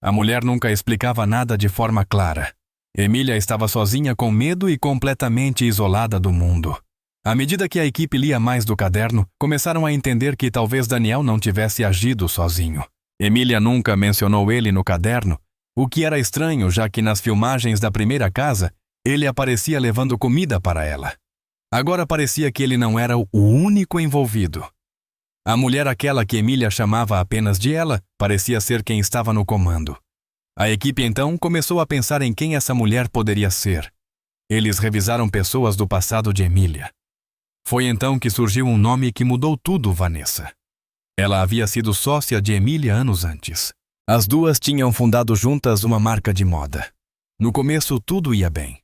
A mulher nunca explicava nada de forma clara. Emília estava sozinha, com medo e completamente isolada do mundo. À medida que a equipe lia mais do caderno, começaram a entender que talvez Daniel não tivesse agido sozinho. Emília nunca mencionou ele no caderno, o que era estranho, já que nas filmagens da primeira casa, ele aparecia levando comida para ela. Agora parecia que ele não era o único envolvido. A mulher, aquela que Emília chamava apenas de ela, parecia ser quem estava no comando. A equipe então começou a pensar em quem essa mulher poderia ser. Eles revisaram pessoas do passado de Emília. Foi então que surgiu um nome que mudou tudo: Vanessa. Ela havia sido sócia de Emília anos antes. As duas tinham fundado juntas uma marca de moda. No começo tudo ia bem.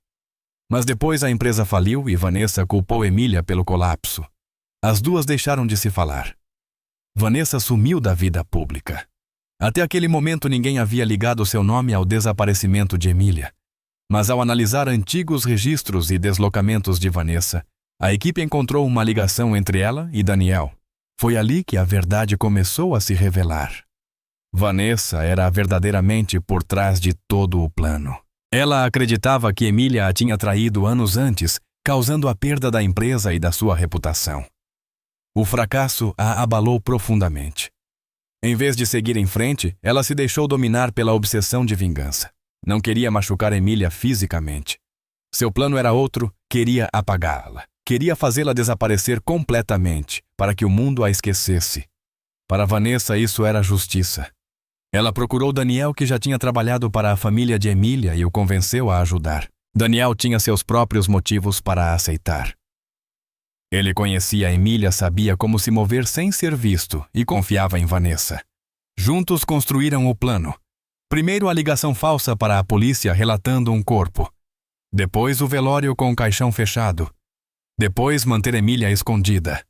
Mas depois a empresa faliu e Vanessa culpou Emília pelo colapso. As duas deixaram de se falar. Vanessa sumiu da vida pública. Até aquele momento ninguém havia ligado seu nome ao desaparecimento de Emília. Mas ao analisar antigos registros e deslocamentos de Vanessa, a equipe encontrou uma ligação entre ela e Daniel. Foi ali que a verdade começou a se revelar. Vanessa era verdadeiramente por trás de todo o plano. Ela acreditava que Emília a tinha traído anos antes, causando a perda da empresa e da sua reputação. O fracasso a abalou profundamente. Em vez de seguir em frente, ela se deixou dominar pela obsessão de vingança. Não queria machucar Emília fisicamente. Seu plano era outro, queria apagá-la. Queria fazê-la desaparecer completamente, para que o mundo a esquecesse. Para Vanessa, isso era justiça. Ela procurou Daniel, que já tinha trabalhado para a família de Emília, e o convenceu a ajudar. Daniel tinha seus próprios motivos para a aceitar. Ele conhecia Emília, sabia como se mover sem ser visto e confiava em Vanessa. Juntos construíram o plano. Primeiro a ligação falsa para a polícia relatando um corpo. Depois o velório com o caixão fechado. Depois manter Emília escondida.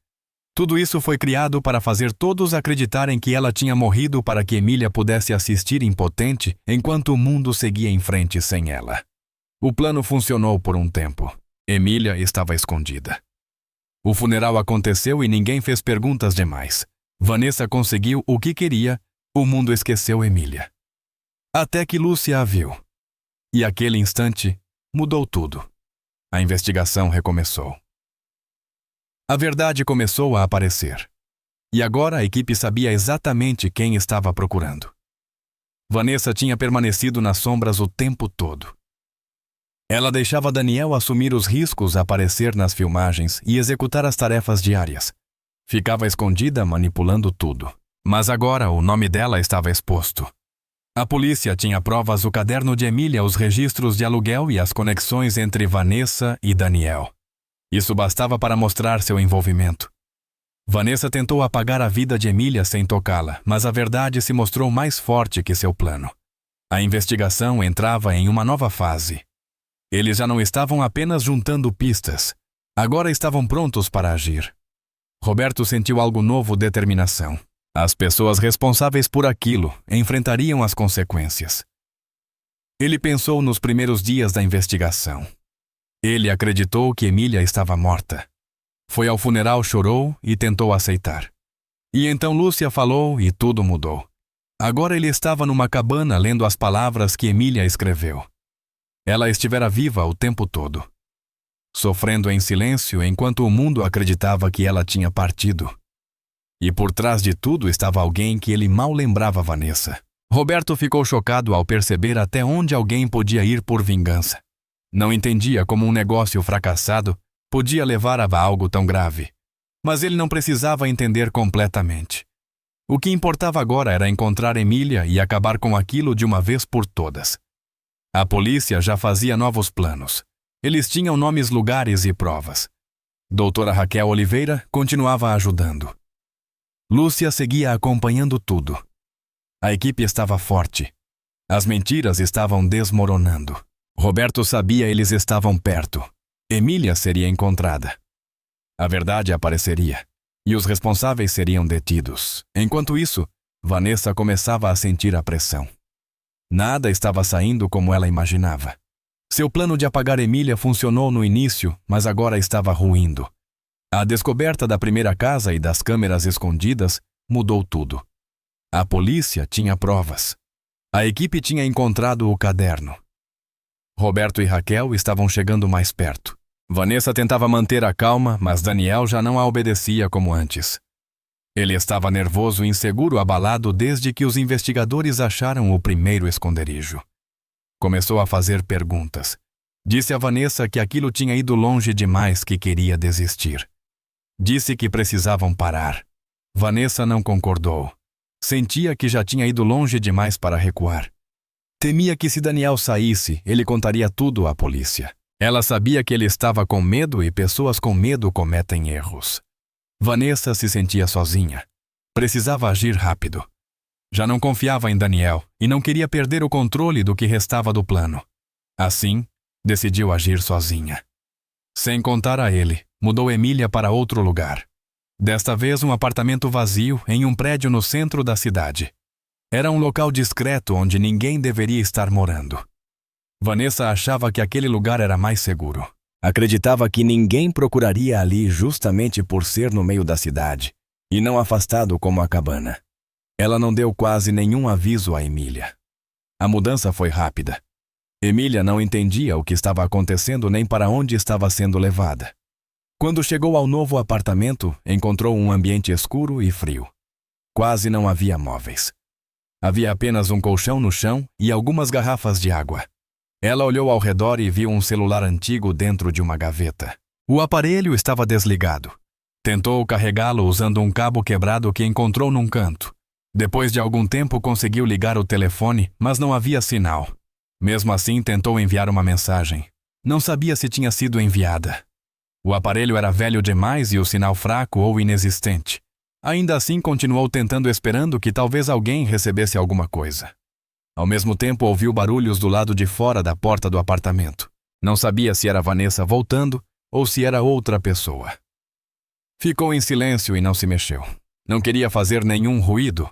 Tudo isso foi criado para fazer todos acreditarem que ela tinha morrido para que Emília pudesse assistir impotente enquanto o mundo seguia em frente sem ela. O plano funcionou por um tempo. Emília estava escondida. O funeral aconteceu e ninguém fez perguntas demais. Vanessa conseguiu o que queria, o mundo esqueceu Emília. Até que Lúcia a viu. E aquele instante mudou tudo. A investigação recomeçou. A verdade começou a aparecer. E agora a equipe sabia exatamente quem estava procurando. Vanessa tinha permanecido nas sombras o tempo todo. Ela deixava Daniel assumir os riscos, aparecer nas filmagens e executar as tarefas diárias. Ficava escondida, manipulando tudo. Mas agora o nome dela estava exposto. A polícia tinha provas: o caderno de Emília, os registros de aluguel e as conexões entre Vanessa e Daniel. Isso bastava para mostrar seu envolvimento. Vanessa tentou apagar a vida de Emília sem tocá-la, mas a verdade se mostrou mais forte que seu plano. A investigação entrava em uma nova fase. Eles já não estavam apenas juntando pistas. Agora estavam prontos para agir. Roberto sentiu algo novo: determinação. As pessoas responsáveis por aquilo enfrentariam as consequências. Ele pensou nos primeiros dias da investigação. Ele acreditou que Emília estava morta. Foi ao funeral, chorou e tentou aceitar. E então Lúcia falou e tudo mudou. Agora ele estava numa cabana lendo as palavras que Emília escreveu. Ela estivera viva o tempo todo, sofrendo em silêncio enquanto o mundo acreditava que ela tinha partido. E por trás de tudo estava alguém que ele mal lembrava: Vanessa. Roberto ficou chocado ao perceber até onde alguém podia ir por vingança. Não entendia como um negócio fracassado podia levar a algo tão grave. Mas ele não precisava entender completamente. O que importava agora era encontrar Emília e acabar com aquilo de uma vez por todas. A polícia já fazia novos planos. Eles tinham nomes, lugares e provas. Doutora Raquel Oliveira continuava ajudando. Lúcia seguia acompanhando tudo. A equipe estava forte. As mentiras estavam desmoronando. Roberto sabia: eles estavam perto. Emília seria encontrada. A verdade apareceria. E os responsáveis seriam detidos. Enquanto isso, Vanessa começava a sentir a pressão. Nada estava saindo como ela imaginava. Seu plano de apagar Emília funcionou no início, mas agora estava ruindo. A descoberta da primeira casa e das câmeras escondidas mudou tudo. A polícia tinha provas. A equipe tinha encontrado o caderno. Roberto e Raquel estavam chegando mais perto. Vanessa tentava manter a calma, mas Daniel já não a obedecia como antes. Ele estava nervoso e inseguro, abalado desde que os investigadores acharam o primeiro esconderijo. Começou a fazer perguntas. Disse a Vanessa que aquilo tinha ido longe demais, que queria desistir. Disse que precisavam parar. Vanessa não concordou. Sentia que já tinha ido longe demais para recuar. Temia que se Daniel saísse, ele contaria tudo à polícia. Ela sabia que ele estava com medo e pessoas com medo cometem erros. Vanessa se sentia sozinha. Precisava agir rápido. Já não confiava em Daniel e não queria perder o controle do que restava do plano. Assim, decidiu agir sozinha. Sem contar a ele, mudou Emília para outro lugar. Desta vez um apartamento vazio em um prédio no centro da cidade. Era um local discreto onde ninguém deveria estar morando. Vanessa achava que aquele lugar era mais seguro. Acreditava que ninguém procuraria ali justamente por ser no meio da cidade, e não afastado como a cabana. Ela não deu quase nenhum aviso a Emília. A mudança foi rápida. Emília não entendia o que estava acontecendo nem para onde estava sendo levada. Quando chegou ao novo apartamento, encontrou um ambiente escuro e frio. Quase não havia móveis. Havia apenas um colchão no chão e algumas garrafas de água. Ela olhou ao redor e viu um celular antigo dentro de uma gaveta. O aparelho estava desligado. Tentou carregá-lo usando um cabo quebrado que encontrou num canto. Depois de algum tempo conseguiu ligar o telefone, mas não havia sinal. Mesmo assim, tentou enviar uma mensagem. Não sabia se tinha sido enviada. O aparelho era velho demais e o sinal fraco ou inexistente. Ainda assim, continuou tentando, esperando que talvez alguém recebesse alguma coisa. Ao mesmo tempo, ouviu barulhos do lado de fora da porta do apartamento. Não sabia se era Vanessa voltando ou se era outra pessoa. Ficou em silêncio e não se mexeu. Não queria fazer nenhum ruído.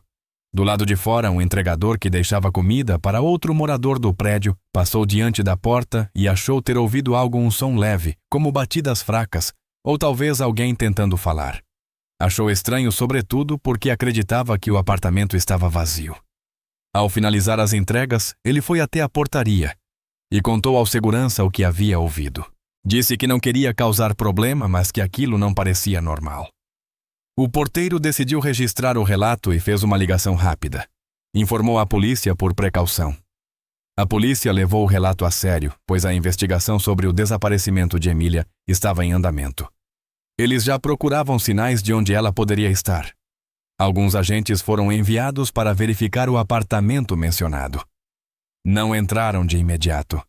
Do lado de fora, um entregador que deixava comida para outro morador do prédio passou diante da porta e achou ter ouvido um som leve, como batidas fracas, ou talvez alguém tentando falar. Achou estranho, sobretudo, porque acreditava que o apartamento estava vazio. Ao finalizar as entregas, ele foi até a portaria e contou ao segurança o que havia ouvido. Disse que não queria causar problema, mas que aquilo não parecia normal. O porteiro decidiu registrar o relato e fez uma ligação rápida. Informou a polícia por precaução. A polícia levou o relato a sério, pois a investigação sobre o desaparecimento de Emília estava em andamento. Eles já procuravam sinais de onde ela poderia estar. Alguns agentes foram enviados para verificar o apartamento mencionado. Não entraram de imediato.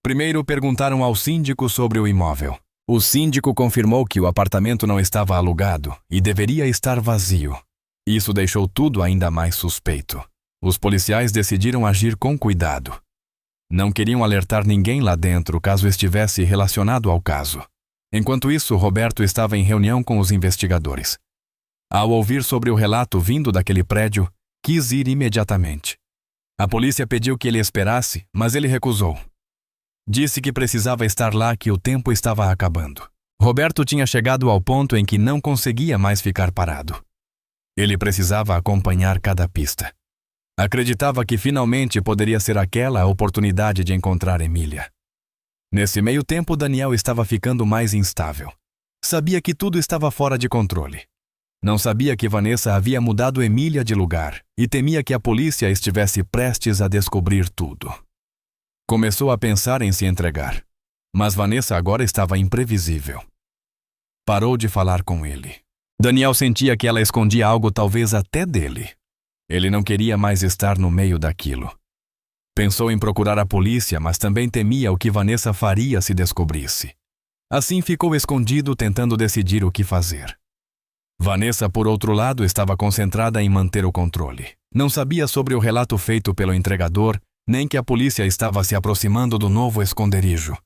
Primeiro perguntaram ao síndico sobre o imóvel. O síndico confirmou que o apartamento não estava alugado e deveria estar vazio. Isso deixou tudo ainda mais suspeito. Os policiais decidiram agir com cuidado. Não queriam alertar ninguém lá dentro caso estivesse relacionado ao caso. Enquanto isso, Roberto estava em reunião com os investigadores. Ao ouvir sobre o relato vindo daquele prédio, quis ir imediatamente. A polícia pediu que ele esperasse, mas ele recusou. Disse que precisava estar lá, que o tempo estava acabando. Roberto tinha chegado ao ponto em que não conseguia mais ficar parado. Ele precisava acompanhar cada pista. Acreditava que finalmente poderia ser aquela a oportunidade de encontrar Emília. Nesse meio tempo, Daniel estava ficando mais instável. Sabia que tudo estava fora de controle. Não sabia que Vanessa havia mudado Emília de lugar e temia que a polícia estivesse prestes a descobrir tudo. Começou a pensar em se entregar, mas Vanessa agora estava imprevisível. Parou de falar com ele. Daniel sentia que ela escondia algo, talvez até dele. Ele não queria mais estar no meio daquilo. Pensou em procurar a polícia, mas também temia o que Vanessa faria se descobrisse. Assim ficou escondido, tentando decidir o que fazer. Vanessa, por outro lado, estava concentrada em manter o controle. Não sabia sobre o relato feito pelo entregador, nem que a polícia estava se aproximando do novo esconderijo.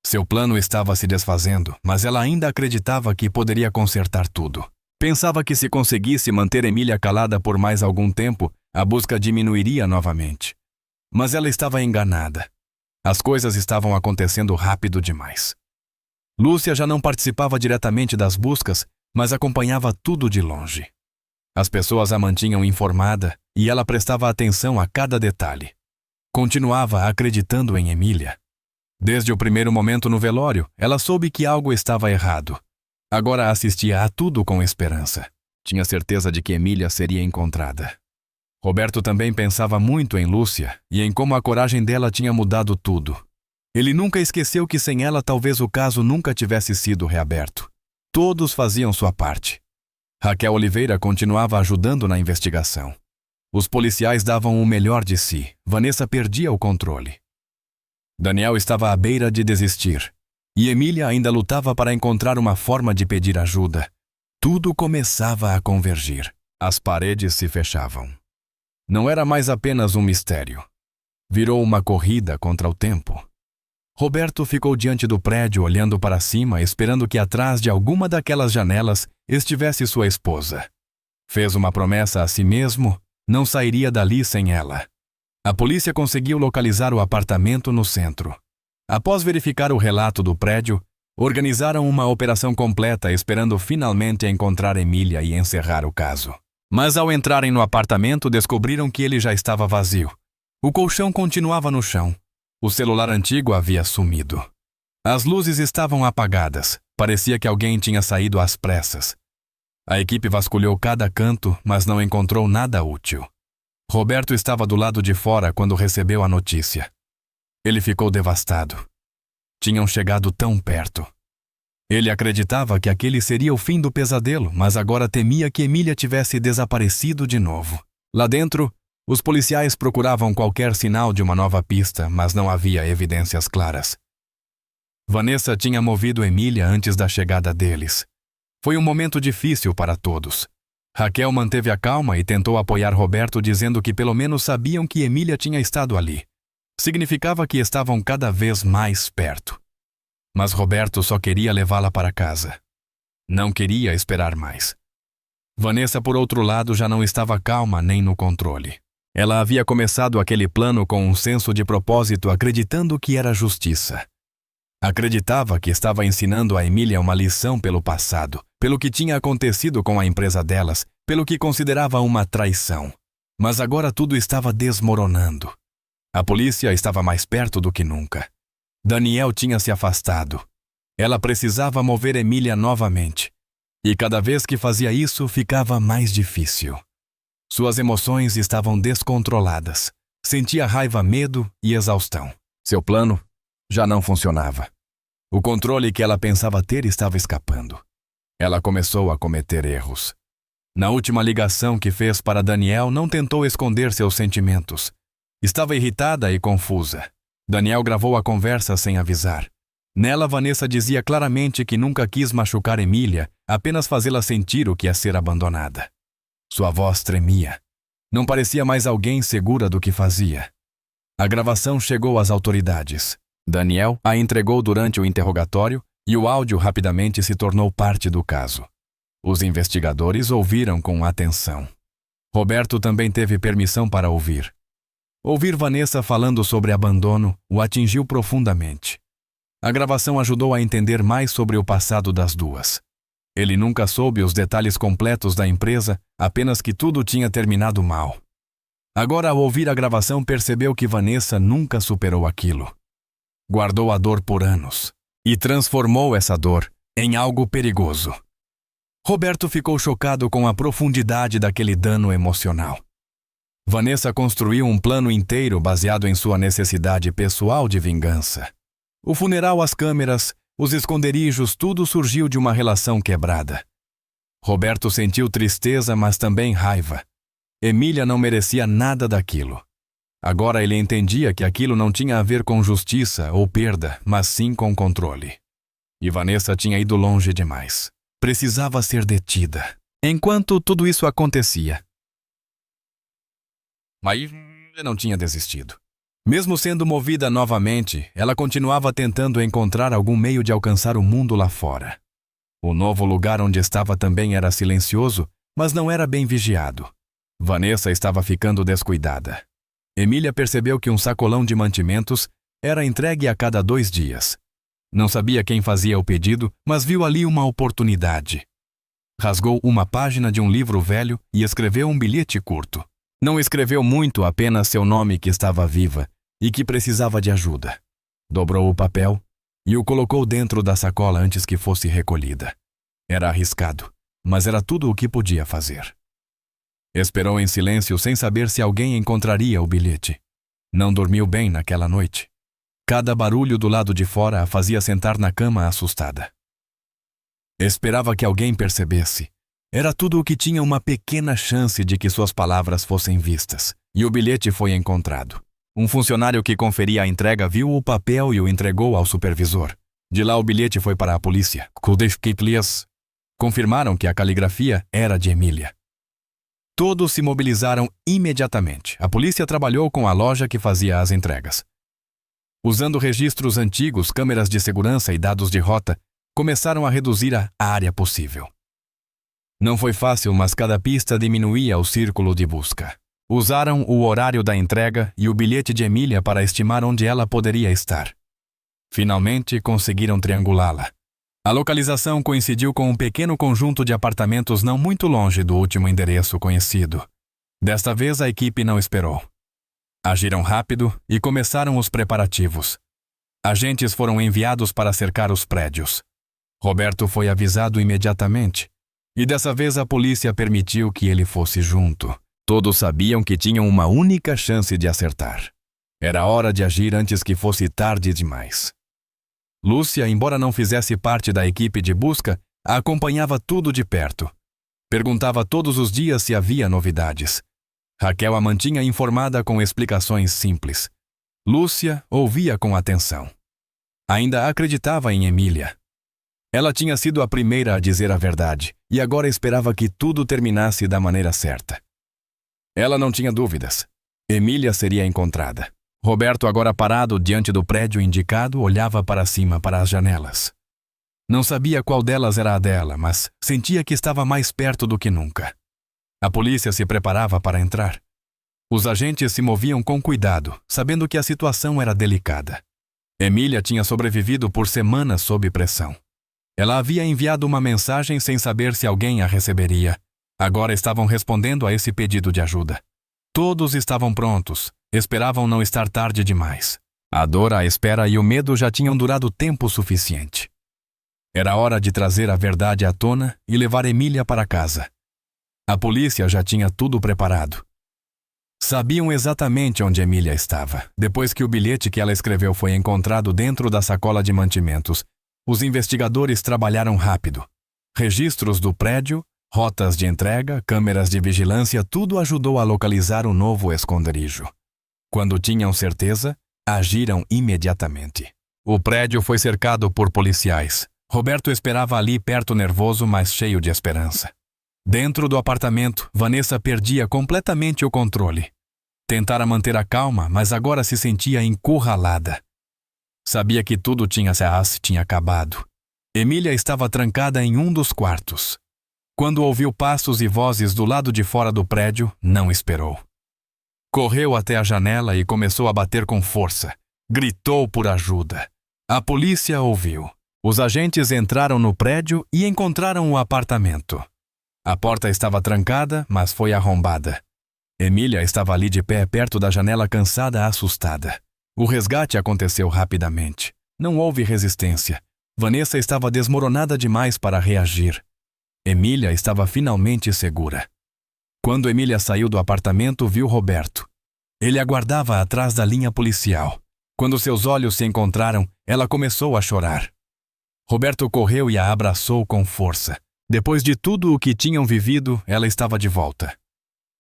Seu plano estava se desfazendo, mas ela ainda acreditava que poderia consertar tudo. Pensava que se conseguisse manter Emília calada por mais algum tempo, a busca diminuiria novamente. Mas ela estava enganada. As coisas estavam acontecendo rápido demais. Lúcia já não participava diretamente das buscas, mas acompanhava tudo de longe. As pessoas a mantinham informada e ela prestava atenção a cada detalhe. Continuava acreditando em Emília. Desde o primeiro momento no velório, ela soube que algo estava errado. Agora assistia a tudo com esperança. Tinha certeza de que Emília seria encontrada. Roberto também pensava muito em Lúcia e em como a coragem dela tinha mudado tudo. Ele nunca esqueceu que sem ela talvez o caso nunca tivesse sido reaberto. Todos faziam sua parte. Raquel Oliveira continuava ajudando na investigação. Os policiais davam o melhor de si. Vanessa perdia o controle. Daniel estava à beira de desistir. E Emília ainda lutava para encontrar uma forma de pedir ajuda. Tudo começava a convergir. As paredes se fechavam. Não era mais apenas um mistério. Virou uma corrida contra o tempo. Roberto ficou diante do prédio, olhando para cima, esperando que atrás de alguma daquelas janelas estivesse sua esposa. Fez uma promessa a si mesmo: não sairia dali sem ela. A polícia conseguiu localizar o apartamento no centro. Após verificar o relato do prédio, organizaram uma operação completa, esperando finalmente encontrar Emília e encerrar o caso. Mas ao entrarem no apartamento, descobriram que ele já estava vazio. O colchão continuava no chão. O celular antigo havia sumido. As luzes estavam apagadas. Parecia que alguém tinha saído às pressas. A equipe vasculhou cada canto, mas não encontrou nada útil. Roberto estava do lado de fora quando recebeu a notícia. Ele ficou devastado. Tinham chegado tão perto. Ele acreditava que aquele seria o fim do pesadelo, mas agora temia que Emília tivesse desaparecido de novo. Lá dentro, os policiais procuravam qualquer sinal de uma nova pista, mas não havia evidências claras. Vanessa tinha movido Emília antes da chegada deles. Foi um momento difícil para todos. Raquel manteve a calma e tentou apoiar Roberto, dizendo que pelo menos sabiam que Emília tinha estado ali. Significava que estavam cada vez mais perto. Mas Roberto só queria levá-la para casa. Não queria esperar mais. Vanessa, por outro lado, já não estava calma nem no controle. Ela havia começado aquele plano com um senso de propósito, acreditando que era justiça. Acreditava que estava ensinando a Emília uma lição pelo passado, pelo que tinha acontecido com a empresa delas, pelo que considerava uma traição. Mas agora tudo estava desmoronando. A polícia estava mais perto do que nunca. Daniel tinha se afastado. Ela precisava mover Emília novamente. E cada vez que fazia isso, ficava mais difícil. Suas emoções estavam descontroladas. Sentia raiva, medo e exaustão. Seu plano já não funcionava. O controle que ela pensava ter estava escapando. Ela começou a cometer erros. Na última ligação que fez para Daniel, não tentou esconder seus sentimentos. Estava irritada e confusa. Daniel gravou a conversa sem avisar. Nela, Vanessa dizia claramente que nunca quis machucar Emília, apenas fazê-la sentir o que é ser abandonada. Sua voz tremia. Não parecia mais alguém segura do que fazia. A gravação chegou às autoridades. Daniel a entregou durante o interrogatório e o áudio rapidamente se tornou parte do caso. Os investigadores ouviram com atenção. Roberto também teve permissão para ouvir. Ouvir Vanessa falando sobre abandono o atingiu profundamente. A gravação ajudou a entender mais sobre o passado das duas. Ele nunca soube os detalhes completos da empresa, apenas que tudo tinha terminado mal. Agora, ao ouvir a gravação, percebeu que Vanessa nunca superou aquilo. Guardou a dor por anos e transformou essa dor em algo perigoso. Roberto ficou chocado com a profundidade daquele dano emocional. Vanessa construiu um plano inteiro baseado em sua necessidade pessoal de vingança. O funeral, as câmeras, os esconderijos, tudo surgiu de uma relação quebrada. Roberto sentiu tristeza, mas também raiva. Emília não merecia nada daquilo. Agora ele entendia que aquilo não tinha a ver com justiça ou perda, mas sim com controle. E Vanessa tinha ido longe demais. Precisava ser detida. Enquanto tudo isso acontecia, mas não tinha desistido. Mesmo sendo movida novamente, ela continuava tentando encontrar algum meio de alcançar o mundo lá fora. O novo lugar onde estava também era silencioso, mas não era bem vigiado. Vanessa estava ficando descuidada. Emília percebeu que um sacolão de mantimentos era entregue a cada 2 dias. Não sabia quem fazia o pedido, mas viu ali uma oportunidade. Rasgou uma página de um livro velho e escreveu um bilhete curto. Não escreveu muito, apenas seu nome, que estava viva e que precisava de ajuda. Dobrou o papel e o colocou dentro da sacola antes que fosse recolhida. Era arriscado, mas era tudo o que podia fazer. Esperou em silêncio sem saber se alguém encontraria o bilhete. Não dormiu bem naquela noite. Cada barulho do lado de fora a fazia sentar na cama assustada. Esperava que alguém percebesse. Era tudo o que tinha uma pequena chance de que suas palavras fossem vistas. E o bilhete foi encontrado. Um funcionário que conferia a entrega viu o papel e o entregou ao supervisor. De lá o bilhete foi para a polícia. Confirmaram que a caligrafia era de Emília. Todos se mobilizaram imediatamente. A polícia trabalhou com a loja que fazia as entregas. Usando registros antigos, câmeras de segurança e dados de rota, começaram a reduzir a área possível. Não foi fácil, mas cada pista diminuía o círculo de busca. Usaram o horário da entrega e o bilhete de Emília para estimar onde ela poderia estar. Finalmente conseguiram triangulá-la. A localização coincidiu com um pequeno conjunto de apartamentos não muito longe do último endereço conhecido. Desta vez a equipe não esperou. Agiram rápido e começaram os preparativos. Agentes foram enviados para cercar os prédios. Roberto foi avisado imediatamente, e dessa vez a polícia permitiu que ele fosse junto. Todos sabiam que tinham uma única chance de acertar. Era hora de agir antes que fosse tarde demais. Lúcia, embora não fizesse parte da equipe de busca, acompanhava tudo de perto. Perguntava todos os dias se havia novidades. Raquel a mantinha informada com explicações simples. Lúcia ouvia com atenção. Ainda acreditava em Emília. Ela tinha sido a primeira a dizer a verdade e agora esperava que tudo terminasse da maneira certa. Ela não tinha dúvidas. Emília seria encontrada. Roberto, agora parado diante do prédio indicado, olhava para cima, para as janelas. Não sabia qual delas era a dela, mas sentia que estava mais perto do que nunca. A polícia se preparava para entrar. Os agentes se moviam com cuidado, sabendo que a situação era delicada. Emília tinha sobrevivido por semanas sob pressão. Ela havia enviado uma mensagem sem saber se alguém a receberia. Agora estavam respondendo a esse pedido de ajuda. Todos estavam prontos, esperavam não estar tarde demais. A dor, a espera e o medo já tinham durado tempo suficiente. Era hora de trazer a verdade à tona e levar Emília para casa. A polícia já tinha tudo preparado. Sabiam exatamente onde Emília estava. Depois que o bilhete que ela escreveu foi encontrado dentro da sacola de mantimentos, os investigadores trabalharam rápido. Registros do prédio, rotas de entrega, câmeras de vigilância, tudo ajudou a localizar o novo esconderijo. Quando tinham certeza, agiram imediatamente. O prédio foi cercado por policiais. Roberto esperava ali perto, nervoso, mas cheio de esperança. Dentro do apartamento, Vanessa perdia completamente o controle. Tentara manter a calma, mas agora se sentia encurralada. Sabia que tudo tinha acabado. Emília estava trancada em um dos quartos. Quando ouviu passos e vozes do lado de fora do prédio, não esperou. Correu até a janela e começou a bater com força. Gritou por ajuda. A polícia ouviu. Os agentes entraram no prédio e encontraram o apartamento. A porta estava trancada, mas foi arrombada. Emília estava ali de pé perto da janela, cansada, assustada. O resgate aconteceu rapidamente. Não houve resistência. Vanessa estava desmoronada demais para reagir. Emília estava finalmente segura. Quando Emília saiu do apartamento, viu Roberto. Ele aguardava atrás da linha policial. Quando seus olhos se encontraram, ela começou a chorar. Roberto correu e a abraçou com força. Depois de tudo o que tinham vivido, ela estava de volta.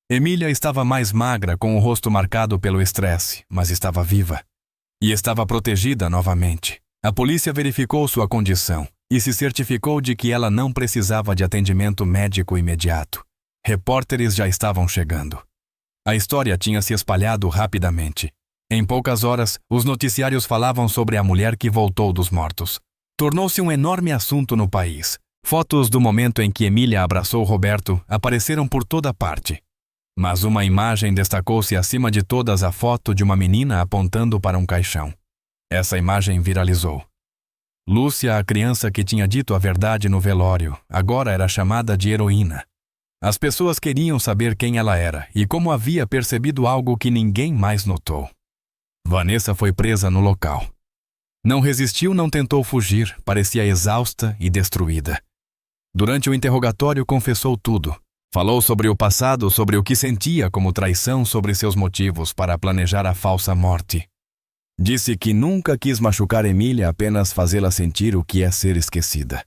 Emília estava mais magra, com o rosto marcado pelo estresse, mas estava viva. E estava protegida novamente. A polícia verificou sua condição e se certificou de que ela não precisava de atendimento médico imediato. Repórteres já estavam chegando. A história tinha se espalhado rapidamente. Em poucas horas, os noticiários falavam sobre a mulher que voltou dos mortos. Tornou-se um enorme assunto no país. Fotos do momento em que Emília abraçou Roberto apareceram por toda parte. Mas uma imagem destacou-se acima de todas, a foto de uma menina apontando para um caixão. Essa imagem viralizou. Lúcia, a criança que tinha dito a verdade no velório, agora era chamada de heroína. As pessoas queriam saber quem ela era e como havia percebido algo que ninguém mais notou. Vanessa foi presa no local. Não resistiu, não tentou fugir, parecia exausta e destruída. Durante o interrogatório, confessou tudo. Falou sobre o passado, sobre o que sentia como traição, sobre seus motivos para planejar a falsa morte. Disse que nunca quis machucar Emília, apenas fazê-la sentir o que é ser esquecida.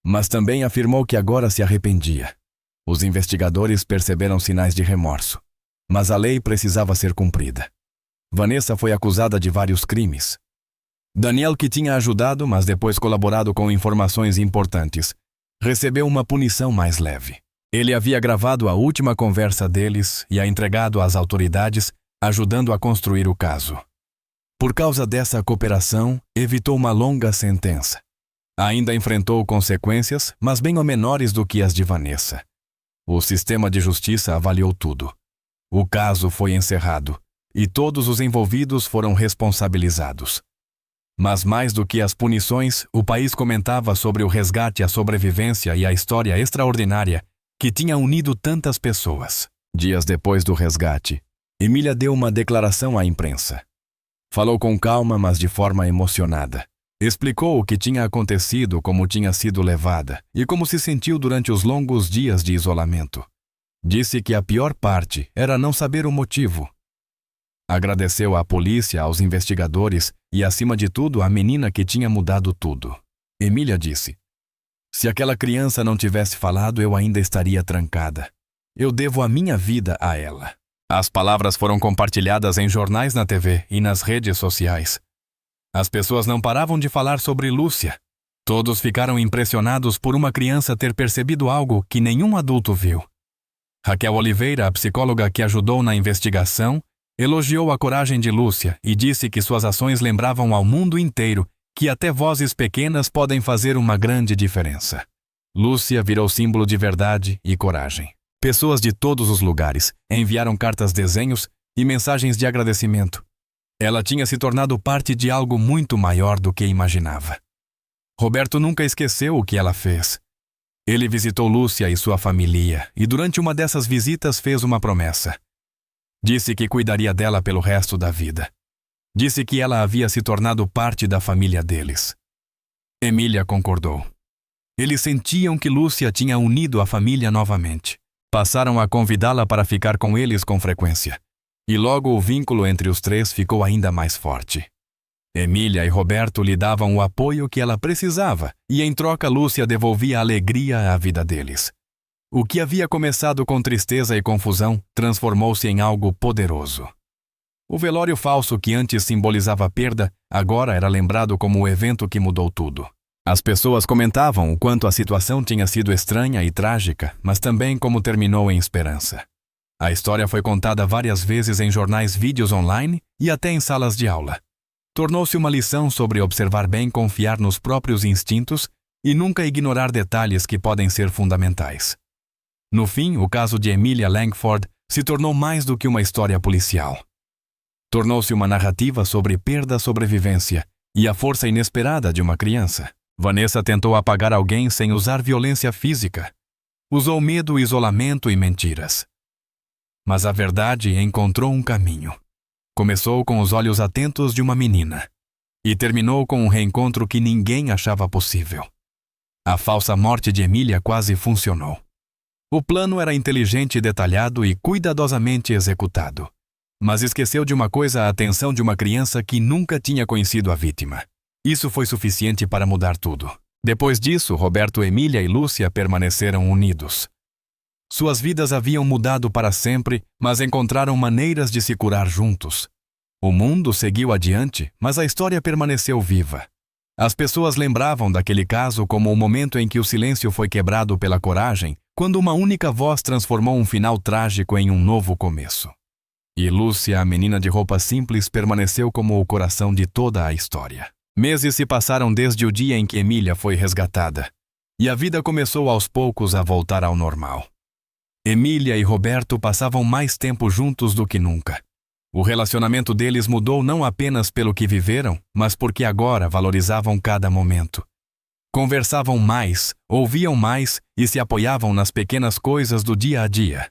Mas também afirmou que agora se arrependia. Os investigadores perceberam sinais de remorso, mas a lei precisava ser cumprida. Vanessa foi acusada de vários crimes. Daniel, que tinha ajudado, mas depois colaborado com informações importantes, recebeu uma punição mais leve. Ele havia gravado a última conversa deles e a entregado às autoridades, ajudando a construir o caso. Por causa dessa cooperação, evitou uma longa sentença. Ainda enfrentou consequências, mas bem menores do que as de Vanessa. O sistema de justiça avaliou tudo. O caso foi encerrado e todos os envolvidos foram responsabilizados. Mas mais do que as punições, o país comentava sobre o resgate, a sobrevivência e a história extraordinária que tinha unido tantas pessoas. Dias depois do resgate, Emília deu uma declaração à imprensa. Falou com calma, mas de forma emocionada. Explicou o que tinha acontecido, como tinha sido levada e como se sentiu durante os longos dias de isolamento. Disse que a pior parte era não saber o motivo. Agradeceu à polícia, aos investigadores e, acima de tudo, à menina que tinha mudado tudo. Emília disse: "Se aquela criança não tivesse falado, eu ainda estaria trancada. Eu devo a minha vida a ela." As palavras foram compartilhadas em jornais, na TV e nas redes sociais. As pessoas não paravam de falar sobre Lúcia. Todos ficaram impressionados por uma criança ter percebido algo que nenhum adulto viu. Raquel Oliveira, a psicóloga que ajudou na investigação, elogiou a coragem de Lúcia e disse que suas ações lembravam ao mundo inteiro que até vozes pequenas podem fazer uma grande diferença. Lúcia virou símbolo de verdade e coragem. Pessoas de todos os lugares enviaram cartas, desenhos e mensagens de agradecimento. Ela tinha se tornado parte de algo muito maior do que imaginava. Roberto nunca esqueceu o que ela fez. Ele visitou Lúcia e sua família e durante uma dessas visitas fez uma promessa. Disse que cuidaria dela pelo resto da vida. Disse que ela havia se tornado parte da família deles. Emília concordou. Eles sentiam que Lúcia tinha unido a família novamente. Passaram a convidá-la para ficar com eles com frequência. E logo o vínculo entre os três ficou ainda mais forte. Emília e Roberto lhe davam o apoio que ela precisava e, em troca, Lúcia devolvia alegria à vida deles. O que havia começado com tristeza e confusão transformou-se em algo poderoso. O velório falso que antes simbolizava perda, agora era lembrado como o evento que mudou tudo. As pessoas comentavam o quanto a situação tinha sido estranha e trágica, mas também como terminou em esperança. A história foi contada várias vezes em jornais, vídeos online e até em salas de aula. Tornou-se uma lição sobre observar bem, confiar nos próprios instintos e nunca ignorar detalhes que podem ser fundamentais. No fim, o caso de Emília Langford se tornou mais do que uma história policial. Tornou-se uma narrativa sobre perda, sobrevivência e a força inesperada de uma criança. Vanessa tentou apagar alguém sem usar violência física. Usou medo, isolamento e mentiras. Mas a verdade encontrou um caminho. Começou com os olhos atentos de uma menina e terminou com um reencontro que ninguém achava possível. A falsa morte de Emília quase funcionou. O plano era inteligente, detalhado e cuidadosamente executado. Mas esqueceu de uma coisa: a atenção de uma criança que nunca tinha conhecido a vítima. Isso foi suficiente para mudar tudo. Depois disso, Roberto, Emília e Lúcia permaneceram unidos. Suas vidas haviam mudado para sempre, mas encontraram maneiras de se curar juntos. O mundo seguiu adiante, mas a história permaneceu viva. As pessoas lembravam daquele caso como o momento em que o silêncio foi quebrado pela coragem, quando uma única voz transformou um final trágico em um novo começo. E Lúcia, a menina de roupa simples, permaneceu como o coração de toda a história. Meses se passaram desde o dia em que Emília foi resgatada, e a vida começou aos poucos a voltar ao normal. Emília e Roberto passavam mais tempo juntos do que nunca. O relacionamento deles mudou não apenas pelo que viveram, mas porque agora valorizavam cada momento. Conversavam mais, ouviam mais e se apoiavam nas pequenas coisas do dia a dia.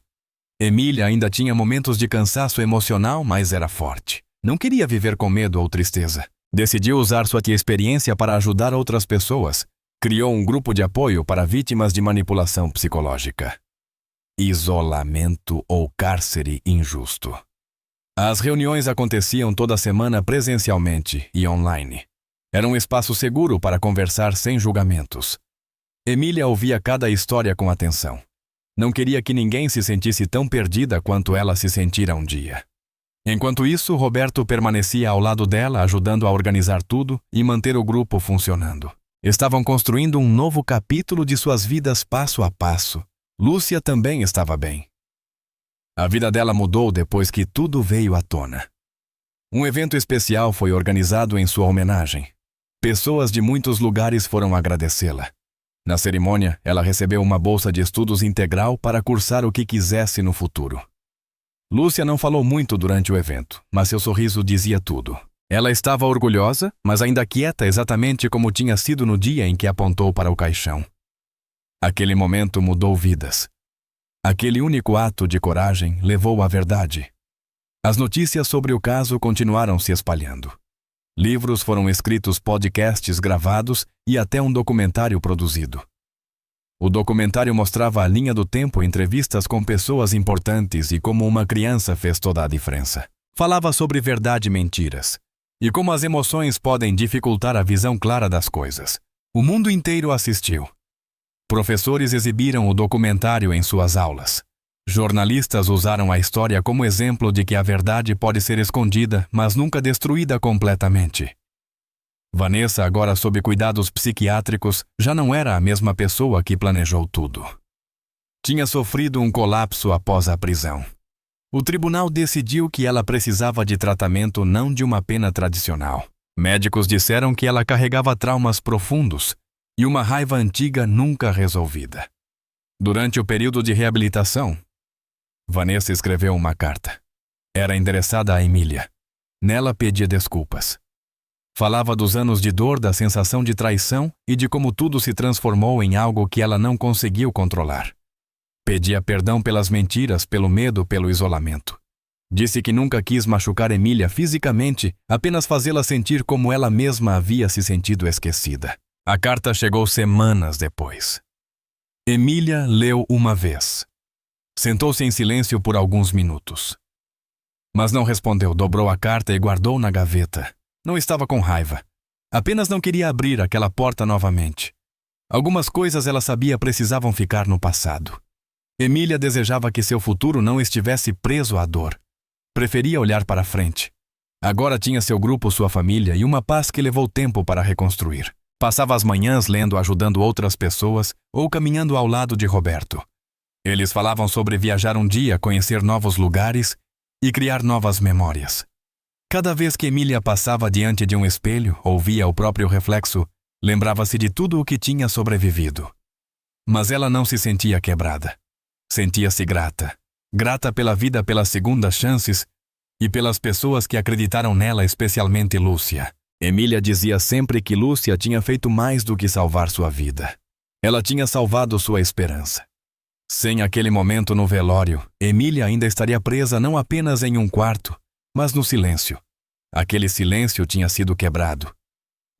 Emília ainda tinha momentos de cansaço emocional, mas era forte. Não queria viver com medo ou tristeza. Decidiu usar sua experiência para ajudar outras pessoas. Criou um grupo de apoio para vítimas de manipulação psicológica. Isolamento ou cárcere injusto. As reuniões aconteciam toda semana presencialmente e online. Era um espaço seguro para conversar sem julgamentos. Emília ouvia cada história com atenção. Não queria que ninguém se sentisse tão perdida quanto ela se sentira um dia. Enquanto isso, Roberto permanecia ao lado dela, ajudando a organizar tudo e manter o grupo funcionando. Estavam construindo um novo capítulo de suas vidas passo a passo. Lúcia também estava bem. A vida dela mudou depois que tudo veio à tona. Um evento especial foi organizado em sua homenagem. Pessoas de muitos lugares foram agradecê-la. Na cerimônia, ela recebeu uma bolsa de estudos integral para cursar o que quisesse no futuro. Lúcia não falou muito durante o evento, mas seu sorriso dizia tudo. Ela estava orgulhosa, mas ainda quieta, exatamente como tinha sido no dia em que apontou para o caixão. Aquele momento mudou vidas. Aquele único ato de coragem levou à verdade. As notícias sobre o caso continuaram se espalhando. Livros foram escritos, podcasts gravados e até um documentário produzido. O documentário mostrava a linha do tempo, entrevistas com pessoas importantes e como uma criança fez toda a diferença. Falava sobre verdade e mentiras, e como as emoções podem dificultar a visão clara das coisas. O mundo inteiro assistiu. Professores exibiram o documentário em suas aulas. Jornalistas usaram a história como exemplo de que a verdade pode ser escondida, mas nunca destruída completamente. Vanessa, agora sob cuidados psiquiátricos, já não era a mesma pessoa que planejou tudo. Tinha sofrido um colapso após a prisão. O tribunal decidiu que ela precisava de tratamento, não de uma pena tradicional. Médicos disseram que ela carregava traumas profundos e uma raiva antiga nunca resolvida. Durante o período de reabilitação, Vanessa escreveu uma carta. Era endereçada a Emília. Nela pedia desculpas. Falava dos anos de dor, da sensação de traição e de como tudo se transformou em algo que ela não conseguiu controlar. Pedia perdão pelas mentiras, pelo medo, pelo isolamento. Disse que nunca quis machucar Emília fisicamente, apenas fazê-la sentir como ela mesma havia se sentido esquecida. A carta chegou semanas depois. Emília leu uma vez. Sentou-se em silêncio por alguns minutos. Mas não respondeu, dobrou a carta e guardou na gaveta. Não estava com raiva. Apenas não queria abrir aquela porta novamente. Algumas coisas ela sabia precisavam ficar no passado. Emília desejava que seu futuro não estivesse preso à dor. Preferia olhar para frente. Agora tinha seu grupo, sua família e uma paz que levou tempo para reconstruir. Passava as manhãs lendo, ajudando outras pessoas ou caminhando ao lado de Roberto. Eles falavam sobre viajar um dia, conhecer novos lugares e criar novas memórias. Cada vez que Emília passava diante de um espelho ou via o próprio reflexo, lembrava-se de tudo o que tinha sobrevivido. Mas ela não se sentia quebrada. Sentia-se grata. Grata pela vida, pelas segundas chances e pelas pessoas que acreditaram nela, especialmente Lúcia. Emília dizia sempre que Lúcia tinha feito mais do que salvar sua vida. Ela tinha salvado sua esperança. Sem aquele momento no velório, Emília ainda estaria presa não apenas em um quarto, mas no silêncio. Aquele silêncio tinha sido quebrado.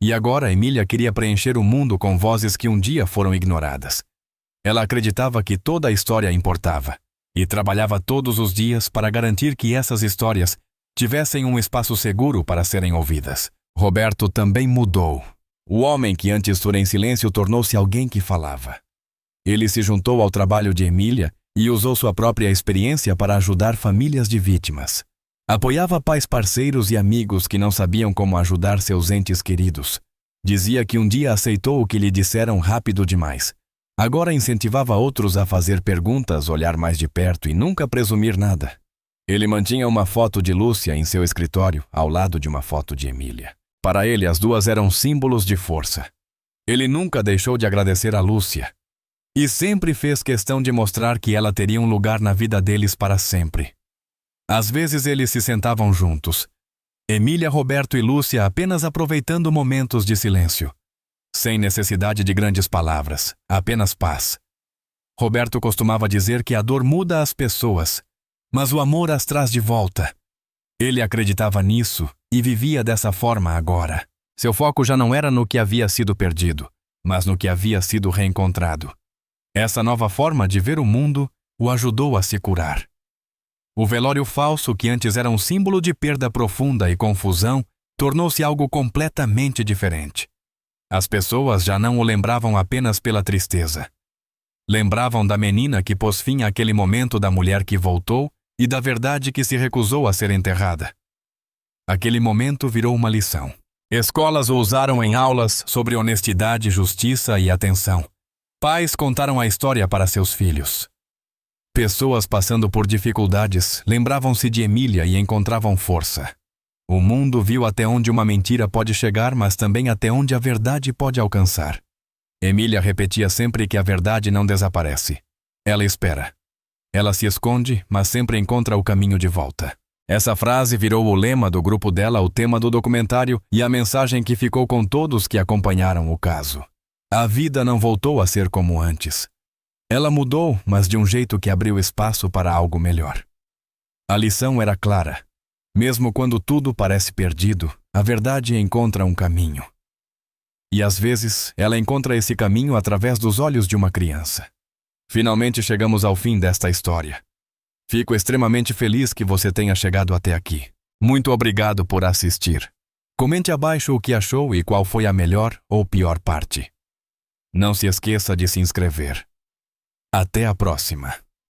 E agora Emília queria preencher o mundo com vozes que um dia foram ignoradas. Ela acreditava que toda a história importava, e trabalhava todos os dias para garantir que essas histórias tivessem um espaço seguro para serem ouvidas. Roberto também mudou. O homem que antes fora em silêncio tornou-se alguém que falava. Ele se juntou ao trabalho de Emília e usou sua própria experiência para ajudar famílias de vítimas. Apoiava pais, parceiros e amigos que não sabiam como ajudar seus entes queridos. Dizia que um dia aceitou o que lhe disseram rápido demais. Agora incentivava outros a fazer perguntas, olhar mais de perto e nunca presumir nada. Ele mantinha uma foto de Lúcia em seu escritório, ao lado de uma foto de Emília. Para ele, as duas eram símbolos de força. Ele nunca deixou de agradecer a Lúcia. E sempre fez questão de mostrar que ela teria um lugar na vida deles para sempre. Às vezes eles se sentavam juntos. Emília, Roberto e Lúcia apenas aproveitando momentos de silêncio. Sem necessidade de grandes palavras, apenas paz. Roberto costumava dizer que a dor muda as pessoas, mas o amor as traz de volta. Ele acreditava nisso e vivia dessa forma agora. Seu foco já não era no que havia sido perdido, mas no que havia sido reencontrado. Essa nova forma de ver o mundo o ajudou a se curar. O velório falso, que antes era um símbolo de perda profunda e confusão, tornou-se algo completamente diferente. As pessoas já não o lembravam apenas pela tristeza. Lembravam da menina que pôs fim àquele momento, da mulher que voltou e da verdade que se recusou a ser enterrada. Aquele momento virou uma lição. Escolas o usaram em aulas sobre honestidade, justiça e atenção. Pais contaram a história para seus filhos. Pessoas passando por dificuldades lembravam-se de Emília e encontravam força. O mundo viu até onde uma mentira pode chegar, mas também até onde a verdade pode alcançar. Emília repetia sempre que a verdade não desaparece. Ela espera. Ela se esconde, mas sempre encontra o caminho de volta. Essa frase virou o lema do grupo dela, o tema do documentário e a mensagem que ficou com todos que acompanharam o caso. A vida não voltou a ser como antes. Ela mudou, mas de um jeito que abriu espaço para algo melhor. A lição era clara. Mesmo quando tudo parece perdido, a verdade encontra um caminho. E às vezes, ela encontra esse caminho através dos olhos de uma criança. Finalmente chegamos ao fim desta história. Fico extremamente feliz que você tenha chegado até aqui. Muito obrigado por assistir. Comente abaixo o que achou e qual foi a melhor ou pior parte. Não se esqueça de se inscrever. Até a próxima.